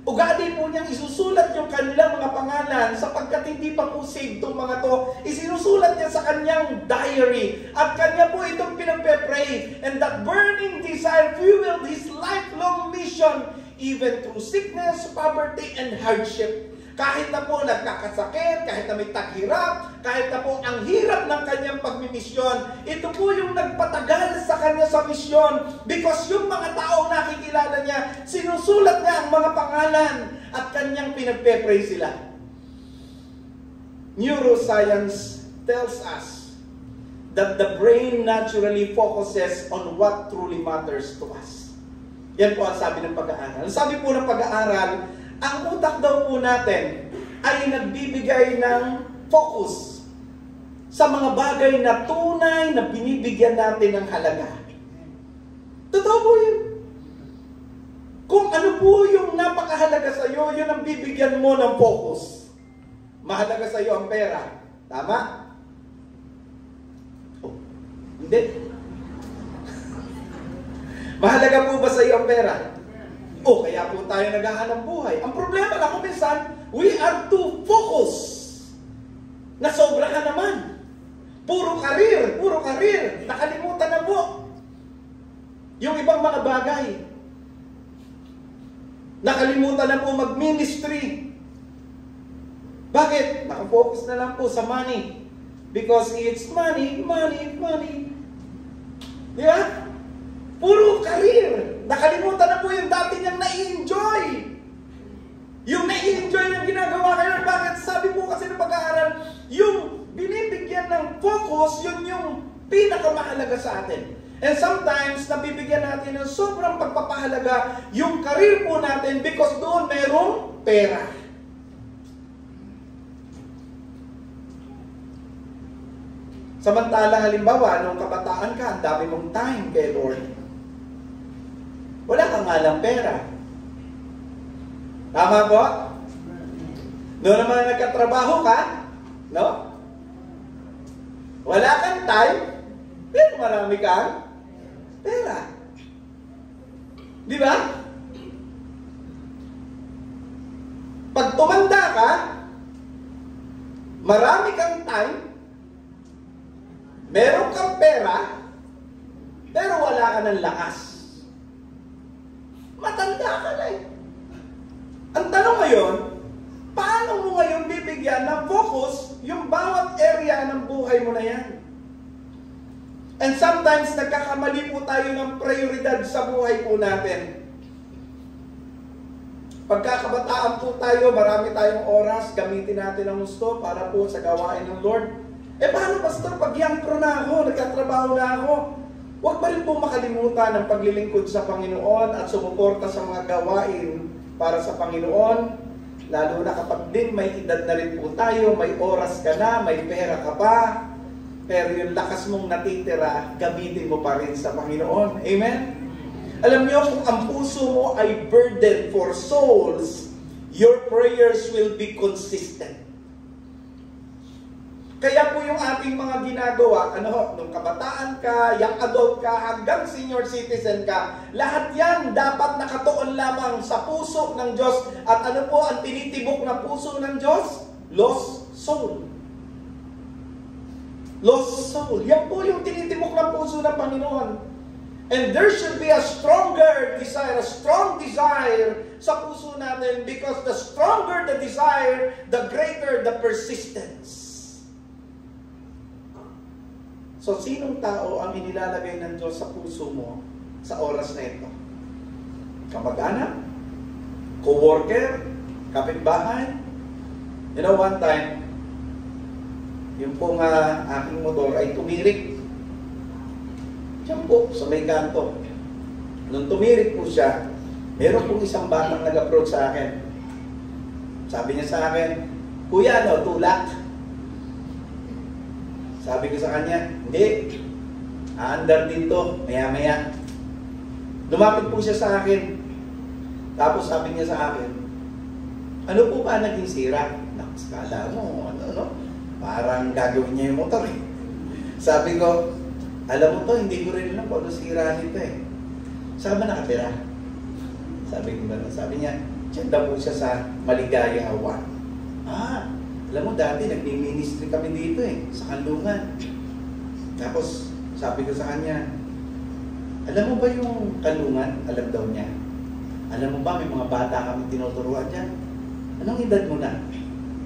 ugali po niyang isusulat yung kanilang mga pangalan sapagkat hindi pa po saved itong mga to. Isinusulat niya sa kanyang diary at kanya po itong pinagpe-pray. And that burning desire fueled his lifelong mission even through sickness, poverty, and hardship. Kahit na po nagkakasakit, kahit na may taghirap, kahit na po ang hirap ng kanyang pagmimisyon, ito po yung nagpatagal sa kanya sa misyon because yung mga taong nakikilala niya, sinusulat niya ang mga pangalan at kanyang pinagpe-pray sila. Neuroscience tells us that the brain naturally focuses on what truly matters to us. Yan po ang sabi ng pag-aaral. Sabi po ng pag-aaral, ang utak daw po natin ay nagbibigay ng focus sa mga bagay na tunay na binibigyan natin ng halaga. Totoo po yun. Kung ano po yung napakahalaga sa iyo, yun ang bibigyan mo ng focus. Mahalaga sa iyo ang pera. Tama? Oh, hindi. Mahalaga po ba sa iyo ang pera? Oh, kaya po tayo naghahanap buhay. Ang problema lang kung minsan, we are too focused. Nasobra ka naman. Puro karir. Nakalimutan na po yung ibang mga bagay. Nakalimutan na po mag-ministry. Bakit? Nakafocus na lang po sa money. Because it's money. Di ba? Puro karir. Nakalimutan na po yung dati niyang nai-enjoy. Yung nai-enjoy niyang ginagawa ngayon. Bakit? Sabi po kasi ng pag-aaral, yung binibigyan ng focus, yun yung pinakamahalaga sa atin. And sometimes, nabibigyan natin ng sobrang pagpapahalaga yung karir po natin because doon merong pera. Samantala, halimbawa, nung kabataan ka, ang dami mong time kay Lord. Wala kang nga lang pera. Tama po? Noon naman nagkatrabaho ka, no? Wala kang time, pero marami kang pera. Di ba? Pag tumanda ka, marami kang time, meron kang pera, pero wala ka ng lakas. Matanda ka na eh. Ang tanong ngayon, paano mo ngayon bibigyan ng focus yung bawat area ng buhay mo na yan? And sometimes, nagkakamali po tayo ng prioridad sa buhay po natin. Pagkakabataan po tayo, marami tayong oras, gamitin natin ang gusto para po sa gawain ng Lord. Paano, Pastor, pag young-pro na ako, nagkatrabaho na ako, huwag ba rin po makalimutan ang paglilingkod sa Panginoon at sumuporta sa mga gawain para sa Panginoon, lalo na kapag din may edad na rin po tayo, may oras ka na, may pera ka pa, pero yung lakas mong natitira, gamitin mo pa rin sa Panginoon. Amen? Alam niyo, kung ang puso mo ay burden for souls, your prayers will be consistent. Kaya po yung ating mga ginagawa, nung kabataan ka, young adult ka, hanggang senior citizen ka, lahat yan dapat nakatuon lamang sa puso ng Diyos. At ano po ang tinitibok ng puso ng Diyos? Lost soul. Lost soul. Yan po yung tinitibok ng puso ng Panginoon. And there should be a stronger desire, a strong desire sa puso natin because the stronger the desire, the greater the persistence. So, sinong tao ang inilalagay ng Diyos sa puso mo sa oras na ito? Kamag-anak? Co-worker? Kapitbahay? You know, one time, yung pong aking motor ay tumirik. Diyan po, sa may kanto. Nung tumirik po siya, meron pong isang batang nag-approach sa akin. Sabi niya sa akin, "Kuya, tulak?" Sabi ko sa kanya, "Hindi, aandar dito, maya-maya." Lumapit po siya sa akin. Tapos sabi niya sa akin, "Ano po ba naging sira?" Nakakala mo, parang gagawin niya yung motor eh. Sabi ko, "Alam mo to, hindi ko rin alam kung ano sira nito eh. Saan ba nakatira? Sabi ko gano'n. Sabi niya, diyan daw po siya sa Maligaya, Hawa. Alam mo, dati nagmi-ministry kami dito sa Kanlungan. Tapos, sabi ko sa kanya, alam mo ba yung Kanlungan? Alam daw niya. Alam mo ba, may mga bata kami tinuturuan dyan? Anong edad mo na?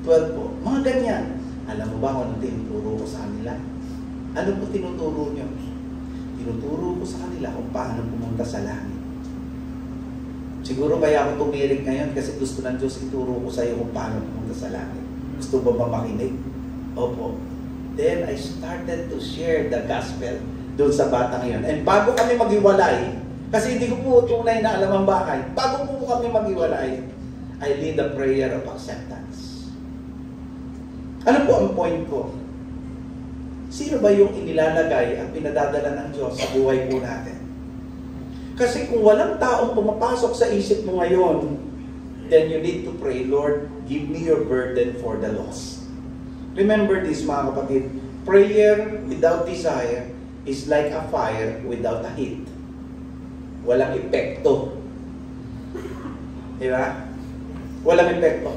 12 po. Mga ganyan. Alam mo ba kung ano tinuturo ko sa kanila? Ano po tinuturo niyo? Tinuturo ko sa kanila kung paano pumunta sa langit. Siguro kaya ako tumirik ngayon kasi gusto ng Diyos ituro ko sa iyo kung paano pumunta sa langit. Gusto ba makinig? Opo. Then I started to share the gospel doon sa bata ngayon. And bago kami maghiwalay, kasi hindi ko po tunay na alam ang bakay, bago po kami maghiwalay, I lead a prayer of acceptance. Ano po ang point ko? Sino ba yung inilalagay at pinadadala ng Diyos sa buhay po natin? Kasi kung walang taong pumapasok sa isip mo ngayon, then you need to pray, Lord, give me your burden for the lost. Remember this, mga kapatid. Prayer without desire is like a fire without a heat. Walang epekto. Diba? Walang epekto.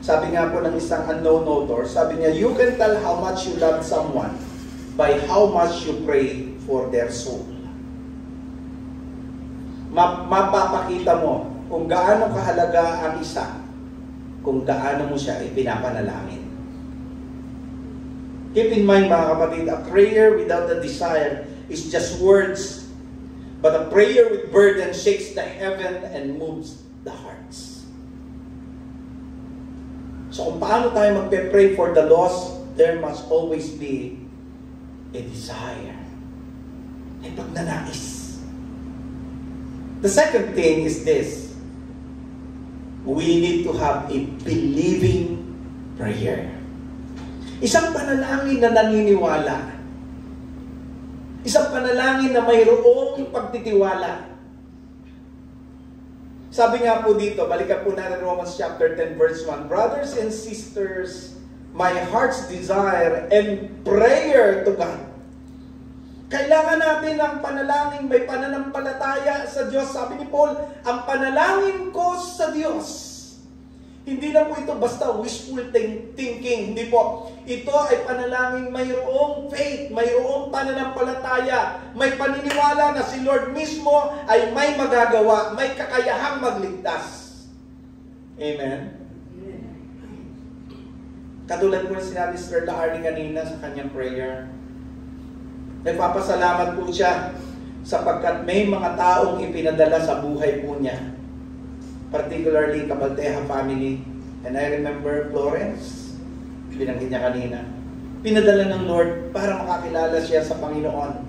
Sabi nga po ng isang unknown author, sabi niya, you can tell how much you love someone by how much you pray for their soul. Mapapakita mo kung gaano kahalaga ang isa, kung gaano mo siya ipinapanalangin. Keep in mind, mga kapatid, a prayer without a desire is just words, but a prayer with burden shakes the heaven and moves the hearts. So kung paano tayo magpe-pray for the lost, there must always be a desire, a pagnanais. The second thing is this. We need to have a believing prayer. Isang panalangin na naniniwala. Isang panalangin na mayroong pagtitiwala. Sabi nga po dito, balikan po natin Romans chapter 10 verse 1. Brothers and sisters, my heart's desire and prayer to God. Kailangan natin ng panalangin, may pananampalataya sa Diyos. Sabi ni Paul, ang panalangin ko sa Diyos. Hindi na po ito basta wishful thinking. Hindi po. Ito ay panalangin mayroong faith, mayroong pananampalataya, may paniniwala na si Lord mismo ay may magagawa, may kakayahang magligtas. Amen? Katulad po na sinabi Sir Lahardy kanina sa kanyang prayer, nagpapasalamat po siya sapagkat may mga taong ipinadala sa buhay po niya. Particularly Cabalteja family. And I remember Florence, binanggit niya kanina. Pinadala ng Lord para makakilala siya sa Panginoon.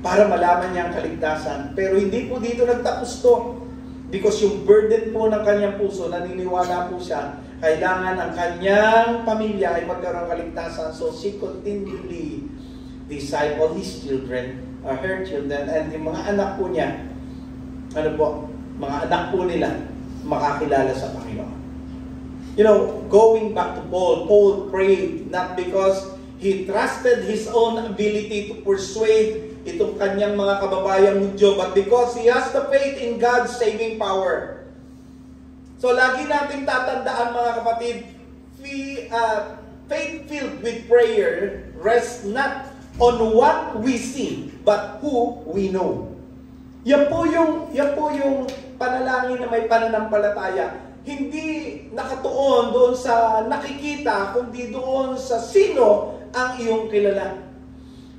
Para malaman niya ang kaligtasan. Pero hindi po dito nagtapos to. Because yung burden po ng kanyang puso, naniniwala po siya, kailangan ang kanyang pamilya ay magkaroon ng kaligtasan. So she continually disciple his children, or her children, and yung mga anak po niya, mga anak po nila, makakilala sa Panginoon. You know, going back to Paul, Paul prayed not because he trusted his own ability to persuade itong kanyang mga kababayang Hudyo, but because he has the faith in God's saving power. So lagi natin tatandaan, mga kapatid, faith-filled with prayer rests not on what we see, but who we know. Yan po yung panalangin na may pananampalataya. Hindi nakatuon doon sa nakikita, kundi doon sa sino ang iyong kilala.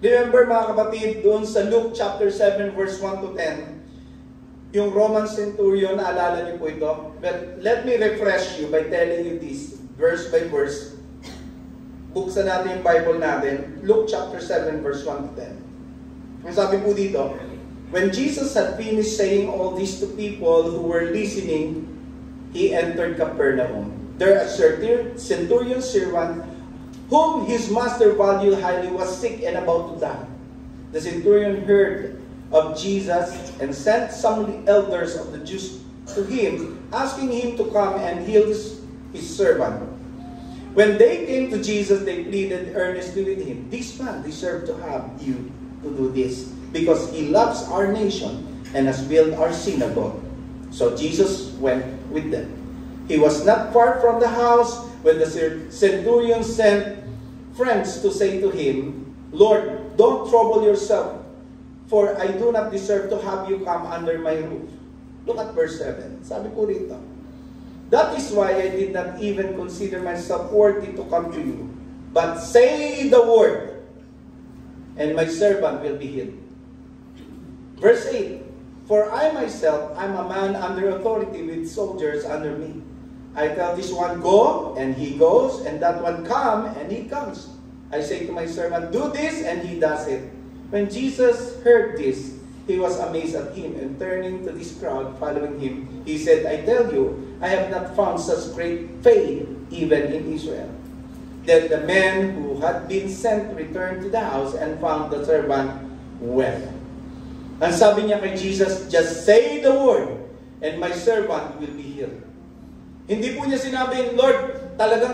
Remember, mga kapatid, doon sa Luke chapter 7 verse 1 to 10, yung Roman centurion, naalala niyo po ito? But let me refresh you by telling you this, verse by verse. Buksan natin yung Bible natin. Luke chapter 7 verse 1 to 10. Ang sabi po dito, when Jesus had finished saying all this to people who were listening, he entered Capernaum. There a centurion servant whom his master valued highly was sick and about to die. The centurion heard of Jesus and sent some elders of the Jews to him, asking him to come and heal his servant. When they came to Jesus, they pleaded earnestly with him, "This man deserved to have you to do this, because he loves our nation and has built our synagogue." So Jesus went with them. He was not far from the house when the centurion sent friends to say to him, "Lord, don't trouble yourself, for I do not deserve to have you come under my roof." Look at verse 7. Sabi po rito, "That is why I did not even consider myself worthy to come to you. But say the word, and my servant will be healed." Verse 8, "For I myself am a man under authority with soldiers under me. I tell this one, go, and he goes, and that one, come, and he comes. I say to my servant, do this, and he does it." When Jesus heard this, he was amazed at him, and turning to this crowd following him, he said, "I tell you, I have not found such great faith even in Israel." Then the man who had been sent returned to the house and found the servant well. Ang sabi niya kay Jesus, "Just say the word, and my servant will be healed." Hindi po niya sinabi, "Lord, talagang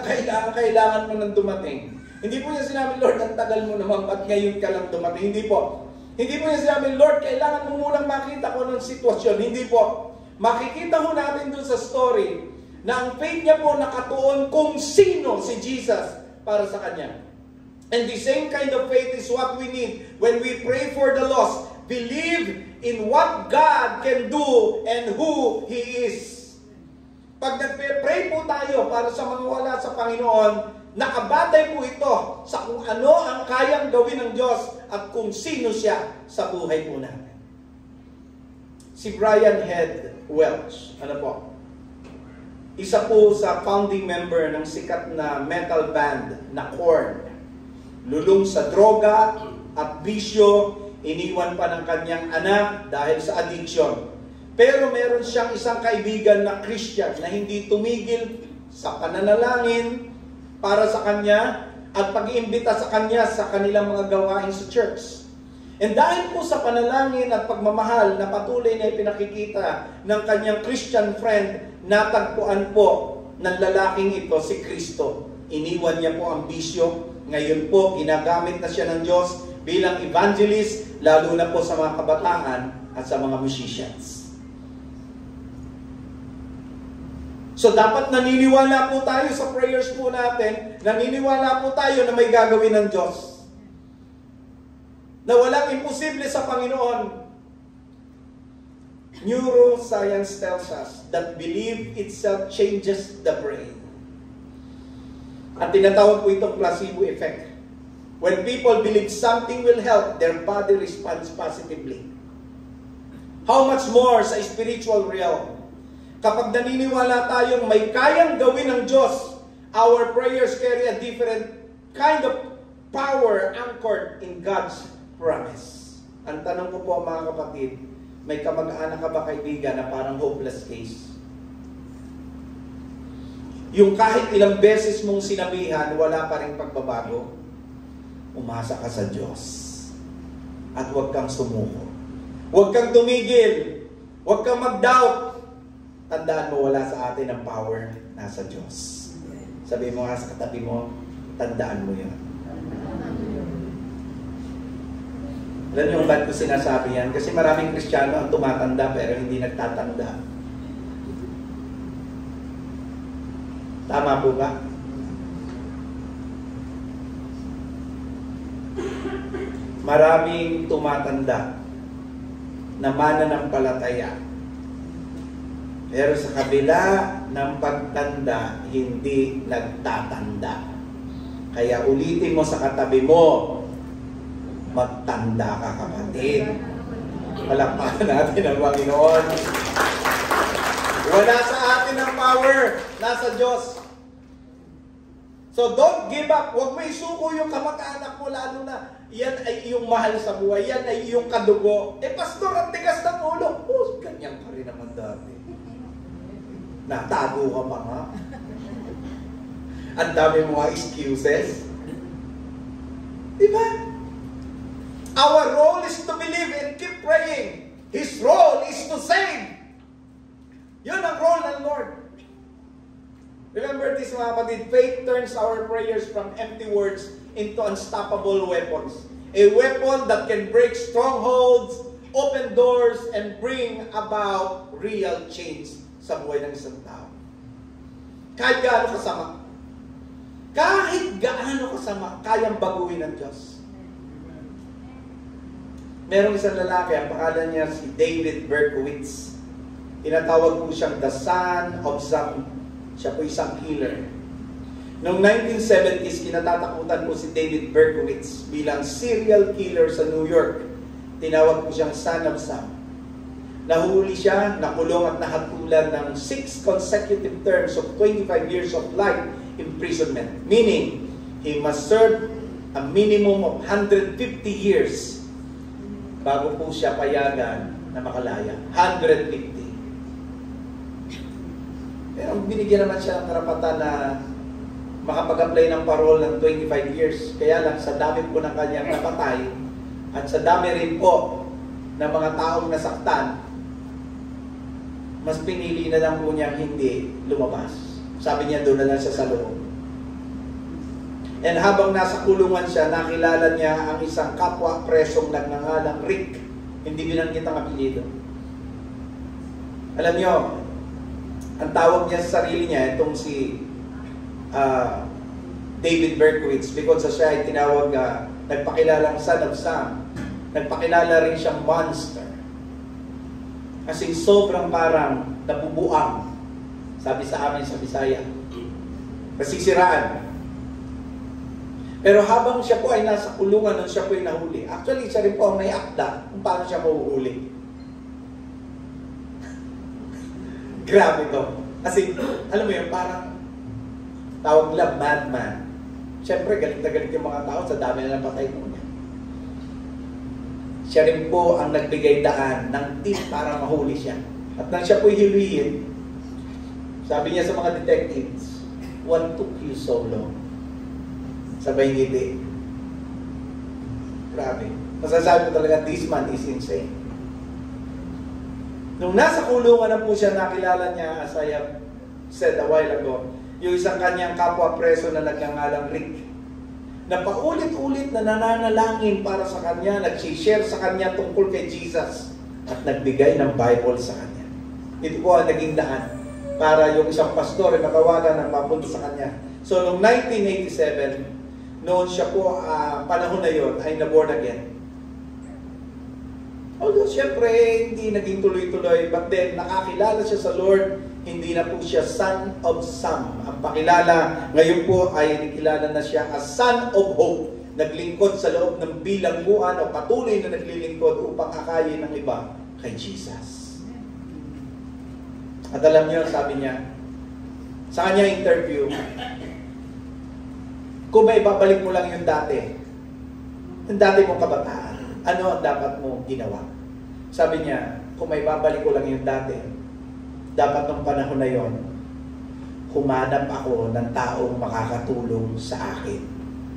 kailangan mo nang dumating." Hindi po niya sinabi, "Lord, ang tagal mo naman, ba't ngayon ka lang dumating?" Hindi po. Hindi po niya sinabi, "Lord, kailangan mo munang makita ko ng sitwasyon." Hindi po. Makikita ho natin dun sa story na ang faith niya po nakatuon kung sino si Jesus para sa kanya. And the same kind of faith is what we need when we pray for the lost. Believe in what God can do and who He is. Pag nagpe-pray po tayo para sa mga wala sa Panginoon, nakabatay po ito sa kung ano ang kayang gawin ng Diyos at kung sino siya sa buhay po natin. Si Brian Head Welch, ano po? Isa po sa founding member ng sikat na metal band na Korn. Lulong sa droga at bisyo, iniwan pa ng kanyang anak dahil sa addiction. Pero meron siyang isang kaibigan na Christian na hindi tumigil sa pananalangin para sa kanya at pag-iimbita sa kanya sa kanilang mga gawain sa church. And dahil po sa panalangin at pagmamahal na patuloy na ipinakikita ng kanyang Christian friend, natagpuan po ng lalaking ito si Kristo. Iniwan niya po ang bisyo. Ngayon po, ginagamit na siya ng Diyos bilang evangelist, lalo na po sa mga kabataan at sa mga musicians. So dapat naniniwala po tayo sa prayers po natin, naniniwala po tayo na may gagawin ng Diyos. Na walang imposible sa Panginoon. Neuroscience tells us that belief itself changes the brain. At tinatawag po itong placebo effect. When people believe something will help, their body responds positively. How much more sa spiritual realm? Kapag naniniwala tayong may kayang gawin ng Diyos, our prayers carry a different kind of power anchored in God's promise. Ang tanong ko po mga kapatid, may kamag-anak ka ba kaibigan na parang hopeless case? Yung kahit ilang beses mong sinabihan, wala pa rin pagbabago, umasa ka sa Diyos. At huwag kang sumuko. Huwag kang tumigil. Huwag kang mag-doubt. Tandaan mo, wala sa atin ang power, nasa Diyos. Sabi mo nga sa katabi mo, tandaan mo yun. Alam niyo ba't ko sinasabi yan? Kasi maraming Kristiyano ang tumatanda pero hindi nagtatanda. Tama po ba? Maraming tumatanda na mananampalataya. Pero sa kabila ng pagtanda, hindi nagtatanda. Kaya ulitin mo sa katabi mo, magtanda ka kapatid. Palakpakan natin ang Panginoon. Wala sa atin ang power, nasa Diyos. So don't give up. Huwag mo isuko yung kamag-anak mo, lalo na yan ay iyong mahal sa buhay, yan ay iyong kadugo. Pastor, ang tigas ng ulo. Oh, ganyan ka rin naman dati. Natago ka pa nga. Ang dami mga excuses. Diba? Our role is to believe and keep praying. His role is to save. Yun ang role ng Lord. Remember this mga kapatid, faith turns our prayers from empty words into unstoppable weapons. A weapon that can break strongholds, open doors, and bring about real change sa buhay ng isang tao. Kahit gaano kasama. Kahit gaano kasama, kayang baguhin ng Diyos. Merong isang lalaki, ang pangalan niya si David Berkowitz. Tinatawag po siyang the son of Sam. Siya po isang healer. Noong 1970s, kinatatakutan po si David Berkowitz bilang serial killer sa New York. Tinawag po siyang son of Sam. Nahuli siya, nakulong at nahatulan ng 6 consecutive terms of 25 years of life imprisonment. Meaning, he must serve a minimum of 150 years bago po siya payagan na makalaya. 150. Pero binigyan naman siya ng karapatan na makapag-apply ng parole ng 25 years. Kaya lang, sa dami po ng kanyang napatay at sa dami rin po ng mga taong nasaktan, mas pinili na lang po niyang hindi lumabas. Sabi niya, doon na lang siya sa loob. And habang nasa kulungan siya, nakilala niya ang isang kapwa presong nagngangalang Rick. Hindi binanggit ang apelyido. Alam niyo, ang tawag niya sa sarili niya, itong si David Berkowitz, because siya ay tinawag nagpakilalang son of Sam. Nagpakilala rin siyang monster. Kasi sobrang parang nabubuang, sabi sa amin sa Bisaya. Nasisiraan. Pero habang siya po ay nasa kulungan nung siya po ay nahuli, actually siya rin po ang may akda kung paano siya mahuhuli. Grabe to. Kasi, alam mo yun, parang tawag nila madman. Siyempre, galit na galit yung mga tao sa dami na patay mo niya. Siya rin po ang nagbigay daan ng tip para mahuli siya. At nang siya po hiluhin, sabi niya sa mga detectives, "What took you so long?" Sabay ngiti. Grabe. Masasabi ko talaga, this man is insane. Nung nasa kulungan na po siya, nakilala niya, as I have said a while ago, yung isang kanyang kapwa preso na nagngangalang Rick, na paulit-ulit na nananalangin para sa kanya, nag-share sa kanya tungkol kay Jesus, at nagbigay ng Bible sa kanya. Ito po ang naging daan para yung isang pastor ay matawagan ng mapunta sa kanya. So, noong 1987, noon siya po, panahon na yon ay na-born again. Although, syempre, hindi naging tuloy-tuloy, but then, nakakilala siya sa Lord, hindi na po siya son of Sam. Ang pakilala, ngayon po ay nakilala na siya as son of hope. Naglingkod sa loob ng bilangguan o patuloy na naglilingkod upang akayin ng iba kay Jesus. At alam niyo, sabi niya, sa kanya interview, kung may babalik mo lang yung dati mong kabataan, ano ang dapat mo ginawa? Sabi niya, kung may babalik ko lang yung dati, dapat nung panahon na yon, humanap ako ng taong makakatulong sa akin.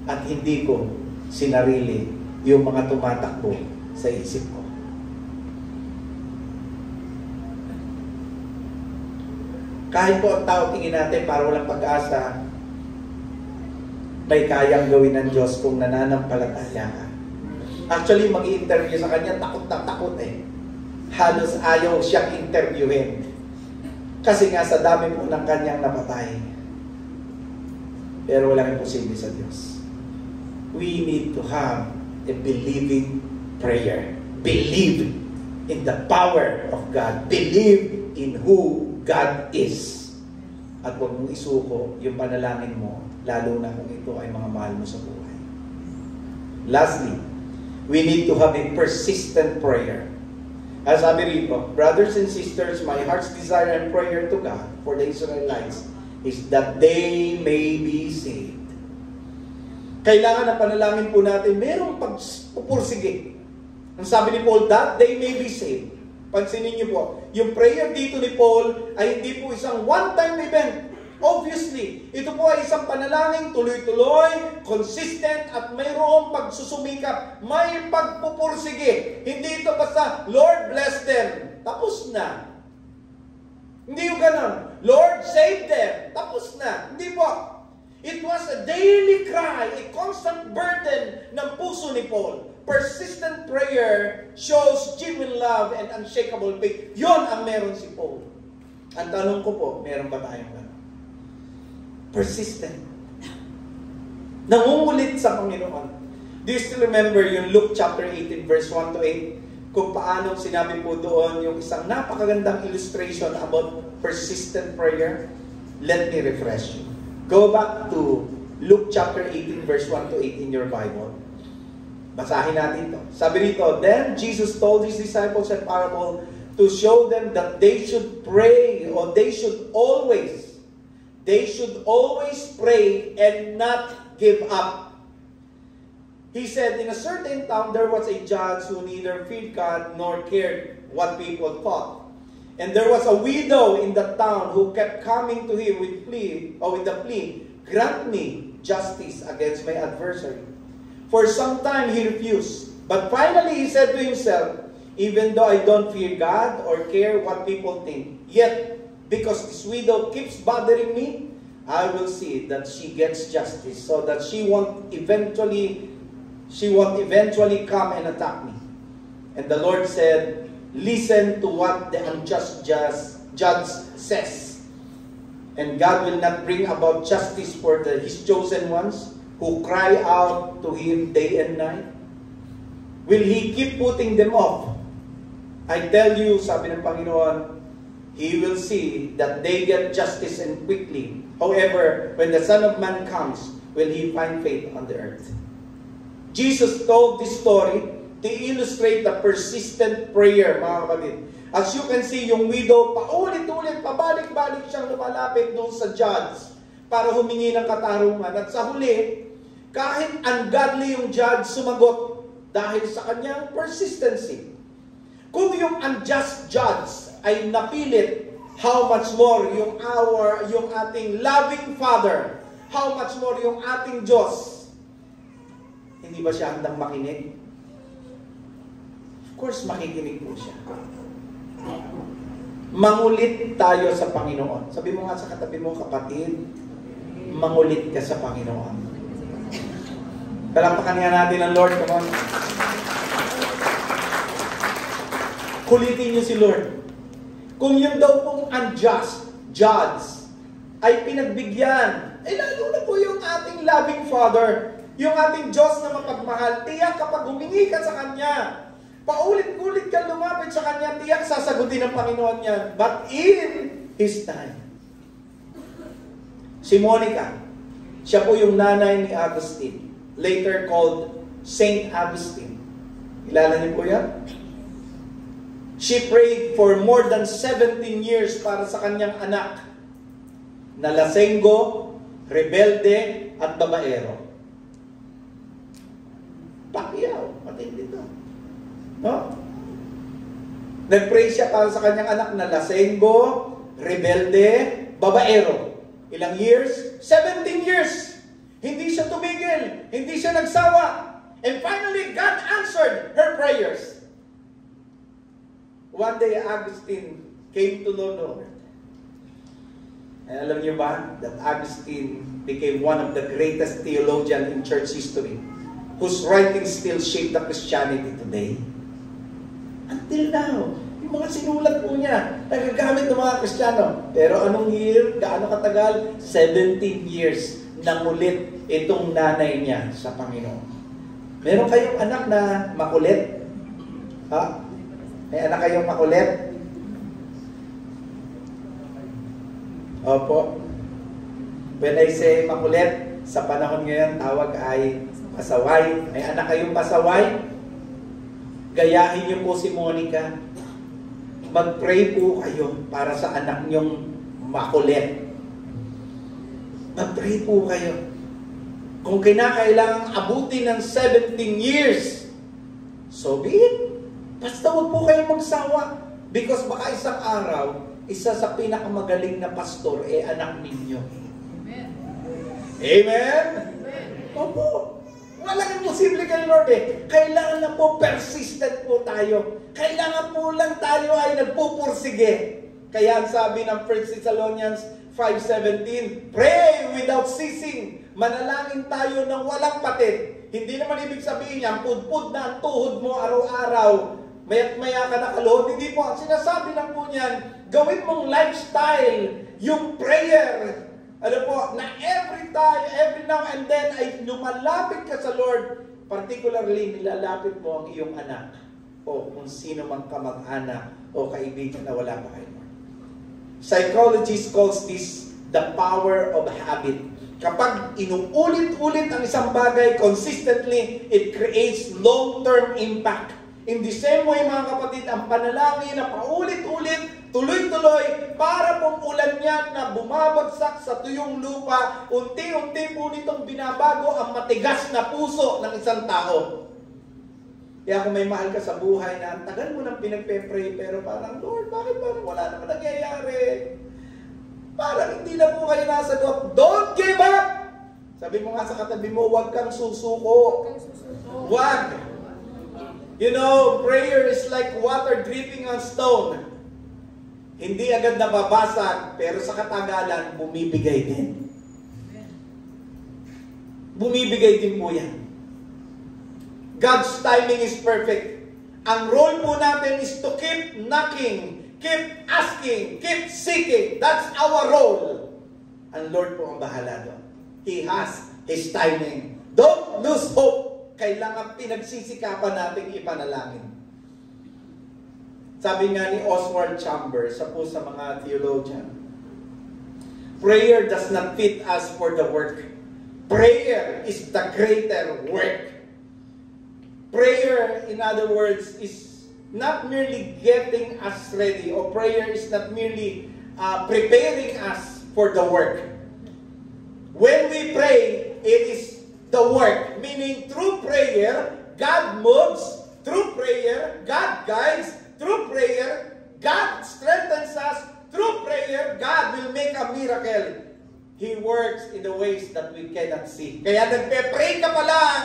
At hindi ko sinarili yung mga tumatakbo sa isip ko. Kahit po ang tao tingin natin para walang pag-asa, may kayang gawin ng Diyos kung nananampalataya ka. Actually, mag-i-interview sa kanya, takot na takot eh. Halos ayaw siyang interviewin. Kasi nga sa dami po ng kanyang napatay. Pero walang imposible sa Diyos. We need to have a believing prayer. Believe in the power of God. Believe in who God is. At huwag mong isuko yung panalangin mo, lalo na kung ito ay mga mahal mo sa buhay. Lastly, we need to have a persistent prayer. As sabi rito, brothers and sisters, my heart's desire and prayer to God for the Israelites is that they may be saved. Kailangan na panalangin po natin, merong pagpupursige. Ang sabi ni Paul, that they may be saved. Pansinin niyo po, yung prayer dito ni Paul ay hindi po isang one-time event. Obviously, ito po ay isang panalangin, tuloy-tuloy, consistent, at mayroong pagsusumikap. May pagpupursige. Hindi ito basta, Lord bless them. Tapos na. Hindi yung ganon. Lord save them. Tapos na. Hindi po. It was a daily cry, a constant burden ng puso ni Paul. persistent prayer shows genuine love and unshakable faith. Yon ang meron si Paul. Ang tanong ko po, meron ba tayong gano'n? Persistent. Nangungulit sa Panginoon. Do you still remember yung Luke chapter 18 verse 1 to 8? Kung paano sinabi po doon yung isang napakagandang illustration about persistent prayer? Let me refresh you. Go back to Luke chapter 18 verse 1 to 8 in your Bible. Basahin natin ito. Sabi rito, then Jesus told his disciples a parable to show them that they should pray, or they should always pray and not give up. He said, in a certain town there was a judge who neither feared God nor cared what people thought. And there was a widow in the town who kept coming to him with the plea, grant me justice against my adversary. For some time he refused. But finally he said to himself, even though I don't fear God or care what people think, yet because this widow keeps bothering me, I will see that she gets justice so that she won't eventually come and attack me. And the Lord said, listen to what the unjust judge says. And God will not bring about justice for his chosen ones who cry out to him day and night? Will he keep putting them off? I tell you, sabi ng Panginoon, he will see that they get justice and quickly. However, when the Son of Man comes, will he find faith on the earth? Jesus told this story to illustrate the persistent prayer, mga kapatid. As you can see, yung widow, paulit-ulit, pabalik-balik siyang lumalapit doon sa judge para humingi ng katarungan. At sa huli, kahit ungodly yung judge, sumagot dahil sa kanyang persistency. Kung yung unjust judge ay napilit, how much more yung ating loving Father, how much more yung ating Diyos, hindi ba siya handang makinig? Of course, makikinig po siya. Mangulit tayo sa Panginoon. Sabi mo nga sa katabi mo, kapatid, mangulit ka sa Panginoon. Palakpakan nga natin ang Lord, come on. Kulitin niyo si Lord. Kung yun daw pong unjust judge ay pinagbigyan, lalo na po yung ating loving Father, yung ating Diyos na mapagmahal, tiyak kapag humingi ka sa Kanya, paulit-ulit ka lumapit sa Kanya, tiyak sasagutin ng Panginoon yan. But in His time. Si Monica, siya po yung nanay ni Augustine, later called Saint Augustine. Kilala niyo po yan? She prayed for more than 17 years para sa kanyang anak na lasenggo, rebelde, at babaero. Pacquiao, matindi ito. No? Nag-pray siya para sa kanyang anak na lasenggo, rebelde, babaero. Ilang years? 17 years! Hindi siya tumigil. Hindi siya nagsawa. And finally, God answered her prayers. One day, Augustine came to know the Lord. And alam niyo ba that Augustine became one of the greatest theologians in church history, whose writings still shape the Christianity today? Until now, yung mga sinulat po niya, nagagamit ng mga Kristiyano. Pero anong year? Gaano katagal? 17 years nangulit itong nanay niya sa Panginoon. Meron kayong anak na makulit? Ha? May anak kayong makulit? Opo. When I say makulit, sa panahon ngayon, tawag ay pasaway. May anak kayong pasaway? Gayahin niyo po si Monica. Mag-pray po kayo para sa anak niyong makulit. Mag-pray po kayo. Kung kinakailangang abutin ng 17 years, so be it. Basta huwag po kayong magsawa. Because baka isang araw, isa sa pinakamagaling na pastor anak ninyo. Amen? Amen? Opo. Walang imposible kay Lord Kailangan na po persistent po tayo. Kailangan po lang tayo ay nagpupursige. Kaya ang sabi ng 1 Thessalonians 5:17, pray without ceasing. Manalangin tayo ng walang patid. Hindi naman ibig sabihin yan, pudpud na ang tuhod mo araw-araw, maya't maya ka nakaluhod. Hindi po, ang sinasabi lang po niyan, gawin mong lifestyle, yung prayer. Ano po, na every time, every now and then ay lumalapit ka sa Lord. Particularly, nilalapit mo ang iyong anak o kung sino mang kamag-anak o kaibigan na wala pa kayo. Psychologists calls this the power of habit. Kapag inuulit-ulit ang isang bagay consistently, it creates long-term impact. In the same way, mga kapatid, ang panalangin na paulit-ulit, tuloy-tuloy, para pong ulan yan na bumabagsak sa tuyong lupa, unti-unti po nitong binabago ang matigas na puso ng isang tao. Kaya kung may mahal ka sa buhay na ang tagal mo nang pinagpe-pray, pero parang, Lord, bakit parang wala naman nangyayari? Parang hindi na po kayo nasagot. Don't give up! Sabi mo nga sa katabi mo, huwag kang susuko. Huwag! You know, prayer is like water dripping on stone. Hindi agad nababasag, pero sa katagalan, bumibigay din. Bumibigay din po yan. God's timing is perfect. Ang role po natin is to keep knocking, keep asking, keep seeking. That's our role. Ang Lord po ang bahala doon. He has His timing. Don't lose hope. Kailangan pinagsisikapan natin ipanalangin. Sabi nga ni Oswald Chambers, sa po sa mga theologian, prayer does not fit us for the work. Prayer is the greater work. Prayer, in other words, is not merely getting us ready, or prayer is not merely preparing us for the work. When we pray, it is the work. Meaning, through prayer, God moves. Through prayer, God guides. Through prayer, God strengthens us. Through prayer, God will make a miracle. He works in the ways that we cannot see. Kaya nagpe-pray ka pa lang,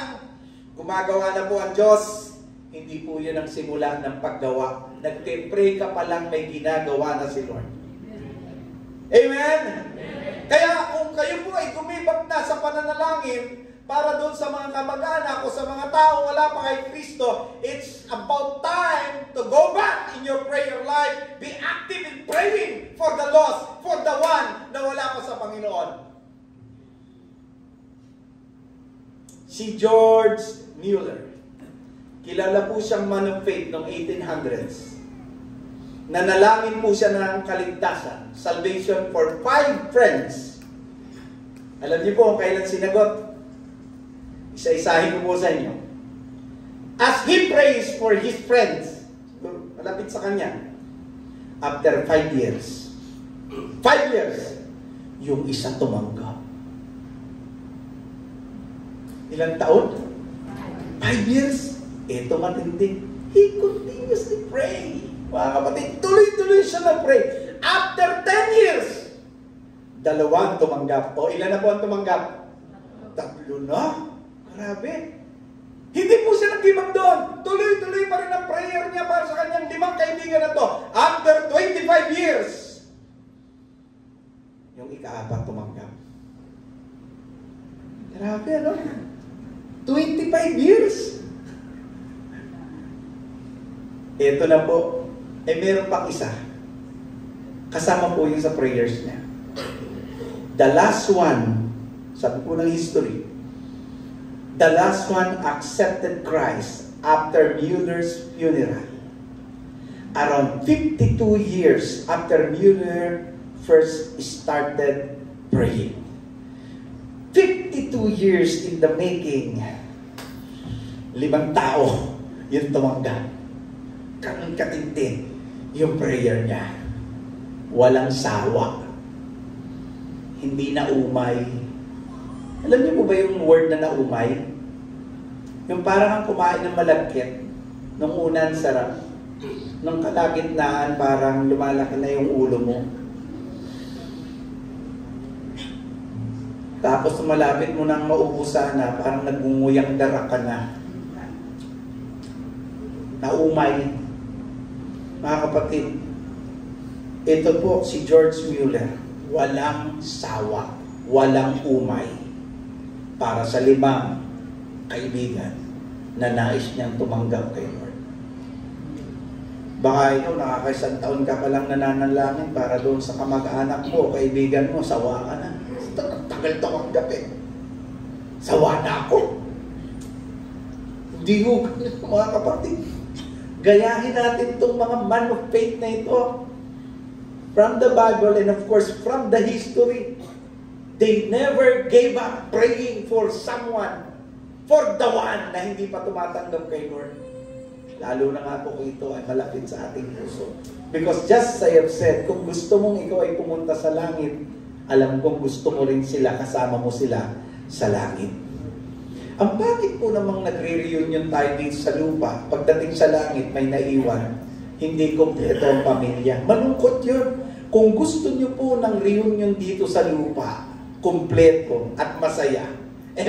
gumagawa na po ang Diyos. Hindi po yun ang simula ng paggawa. Nagpe-pray ka pa lang, may ginagawa na si Lord. Amen? Kaya kung kayo po ay gumibag na sa pananalangin, para doon sa mga kamag-anak o sa mga tao wala pa kay Kristo, it's about time to go back in your prayer life. Be active in praying for the lost, for the one na wala pa sa Panginoon. Si George Mueller, kilala po siyang man of faith noong 1800s. Nanalangin po siya ng kaligtasan, salvation for 5 friends. Alam niyo po kung kailan sinagot? Isa-isahin ko po sa inyo. As he prays for his friends, malapit sa kanya, after 5 years, 5 years, yung isa tumanggap. Ilang taon? 5 years. Ito matindi. He continuously pray. Mga kapatid, tuloy-tuloy siya na pray. After 10 years, 2 tumanggap. O ilan na po ang tumanggap? 3 na. Grabe. Hindi po siya nag-give doon. Tuloy-tuloy pa rin ang prayer niya para sa kanyang 5 kaibigan na to. After 25 years, yung ika-4 tumanggap. Grabe, ano? 25 years. Ito na po. Meron pang isa. Kasama po yung sa prayers niya. The last one, sabi po ng history, the last one accepted Christ after Mueller's funeral. Around 52 years after Mueller first started praying. 52 years in the making. 5 tao yung tumanggap. Kanang katindi yung prayer niya. Walang sawa. Hindi na umay. Alam niyo po ba yung word na naumay? Yung parang ang kumain ng malagkit. Nung unan sarap. Nung kalagitnaan parang lumalaki na yung ulo mo. Tapos malapit mo nang maubusan na parang nagmumuyang dara ka na. Naumay. Mga kapatid, ito po si George Mueller. Walang sawa. Walang umay. Para sa 5, kaibigan na nais niyang tumanggap kay Lord. Baka ikaw, nakakaisang taon ka pa lang nananalangin para doon sa kamag-anak mo, kaibigan mo, sawa ka na. Tagal tumanggap eh. Sawa na ako. Hindi ko, mga kapatid, gayahin natin itong mga man of faith na ito. From the Bible and of course from the history, they never gave up praying for someone, for the one na hindi pa tumatanggap kay Lord. Lalo na nga po kung ito ay malapit sa ating puso. Because just as I have said, kung gusto mong ikaw ay pumunta sa langit, alam kong gusto mo rin sila, kasama mo sila sa langit. Ang bakit po namang nagre-reunion tayo dito sa lupa, pagdating sa langit may naiwan, hindi kompleto ang pamilya. Malungkot yun. Kung gusto nyo po ng reunion dito sa lupa, kompleto at masaya,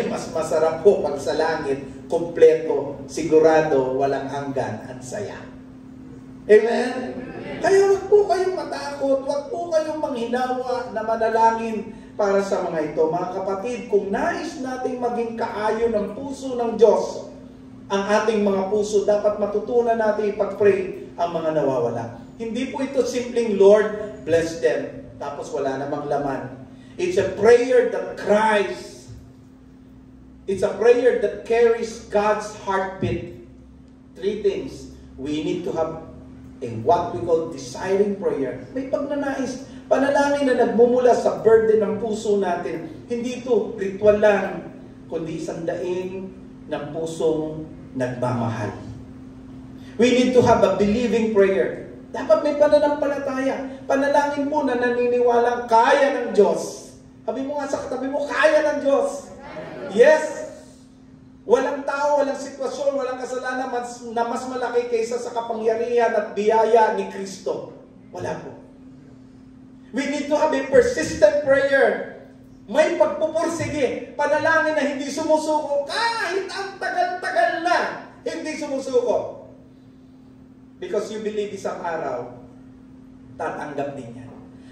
mas masarap po pag sa langit, kompleto, sigurado, walang hanggan at saya. Amen? Kaya wag po kayong matakot, wag po kayong manghinawa na manalangin para sa mga ito. Mga kapatid, kung nais nating maging kaayo ng puso ng Diyos, ang ating mga puso, dapat matutunan natin ipag-pray ang mga nawawala. Hindi po ito simpleng, Lord, bless them, tapos wala namang laman. It's a prayer that cries. It's a prayer that carries God's heartbeat. 3 things. We need to have a what we call desiring prayer. May pagnanais. Panalangin na nagmumula sa burden ng puso natin. Hindi ito ritual lang, kundi isang daing ng pusong nagmamahal. We need to have a believing prayer. Dapat may pananampalataya. Panalangin mo na naniniwalang kaya ng Diyos. Sabi mo nga sa katabi mo, kaya ng Diyos. Yes. Walang tao, walang sitwasyon, walang kasalanan na mas malaki kaysa sa kapangyarihan at biyaya ni Kristo. Wala po. We need to have a persistent prayer. May pagpupursige. Panalangin na hindi sumusuko. Kahit ang tagal-tagal na, hindi sumusuko. Because you believe isang araw, tatanggap din yan.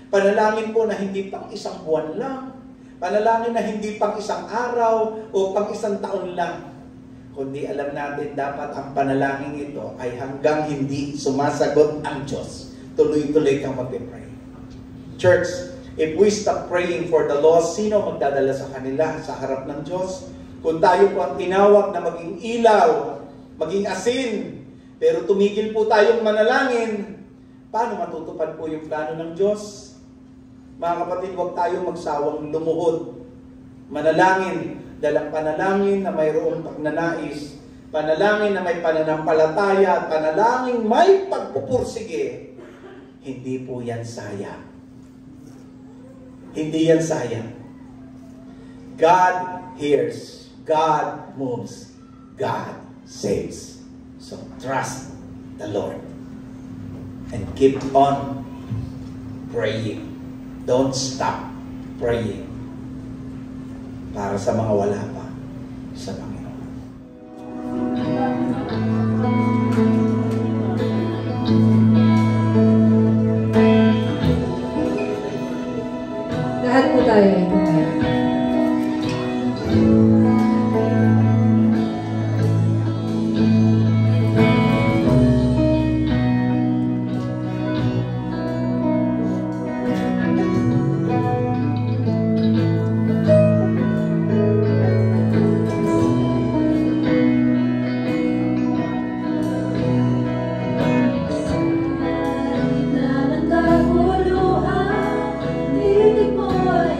Panalangin po na hindi pang isang buwan lang. Panalangin na hindi pang isang araw o pang isang taon lang. Kundi alam natin dapat ang panalangin ito ay hanggang hindi sumasagot ang Diyos. Tuloy-tuloy kang mag-pray. Church, if we stop praying for the lost, sino magdadala sa kanila sa harap ng Diyos? Kung tayo po ang tinawag na maging ilaw, maging asin, pero tumigil po tayong manalangin, paano matutupad po yung plano ng Diyos? Mga kapatid, huwag tayong magsawang lumuhod. Manalangin, dalang panalangin na mayroong pagnanais, panalangin na may pananampalataya, at panalangin may pagpupursige. Hindi po yan sayang. Hindi yan sayang. God hears, God moves, God saves. So trust the Lord and keep on praying. Don't stop praying para sa mga wala pa sa Panginoon. Lahat po tayo ay tumayo. Naman kahuluan, tinig mo ay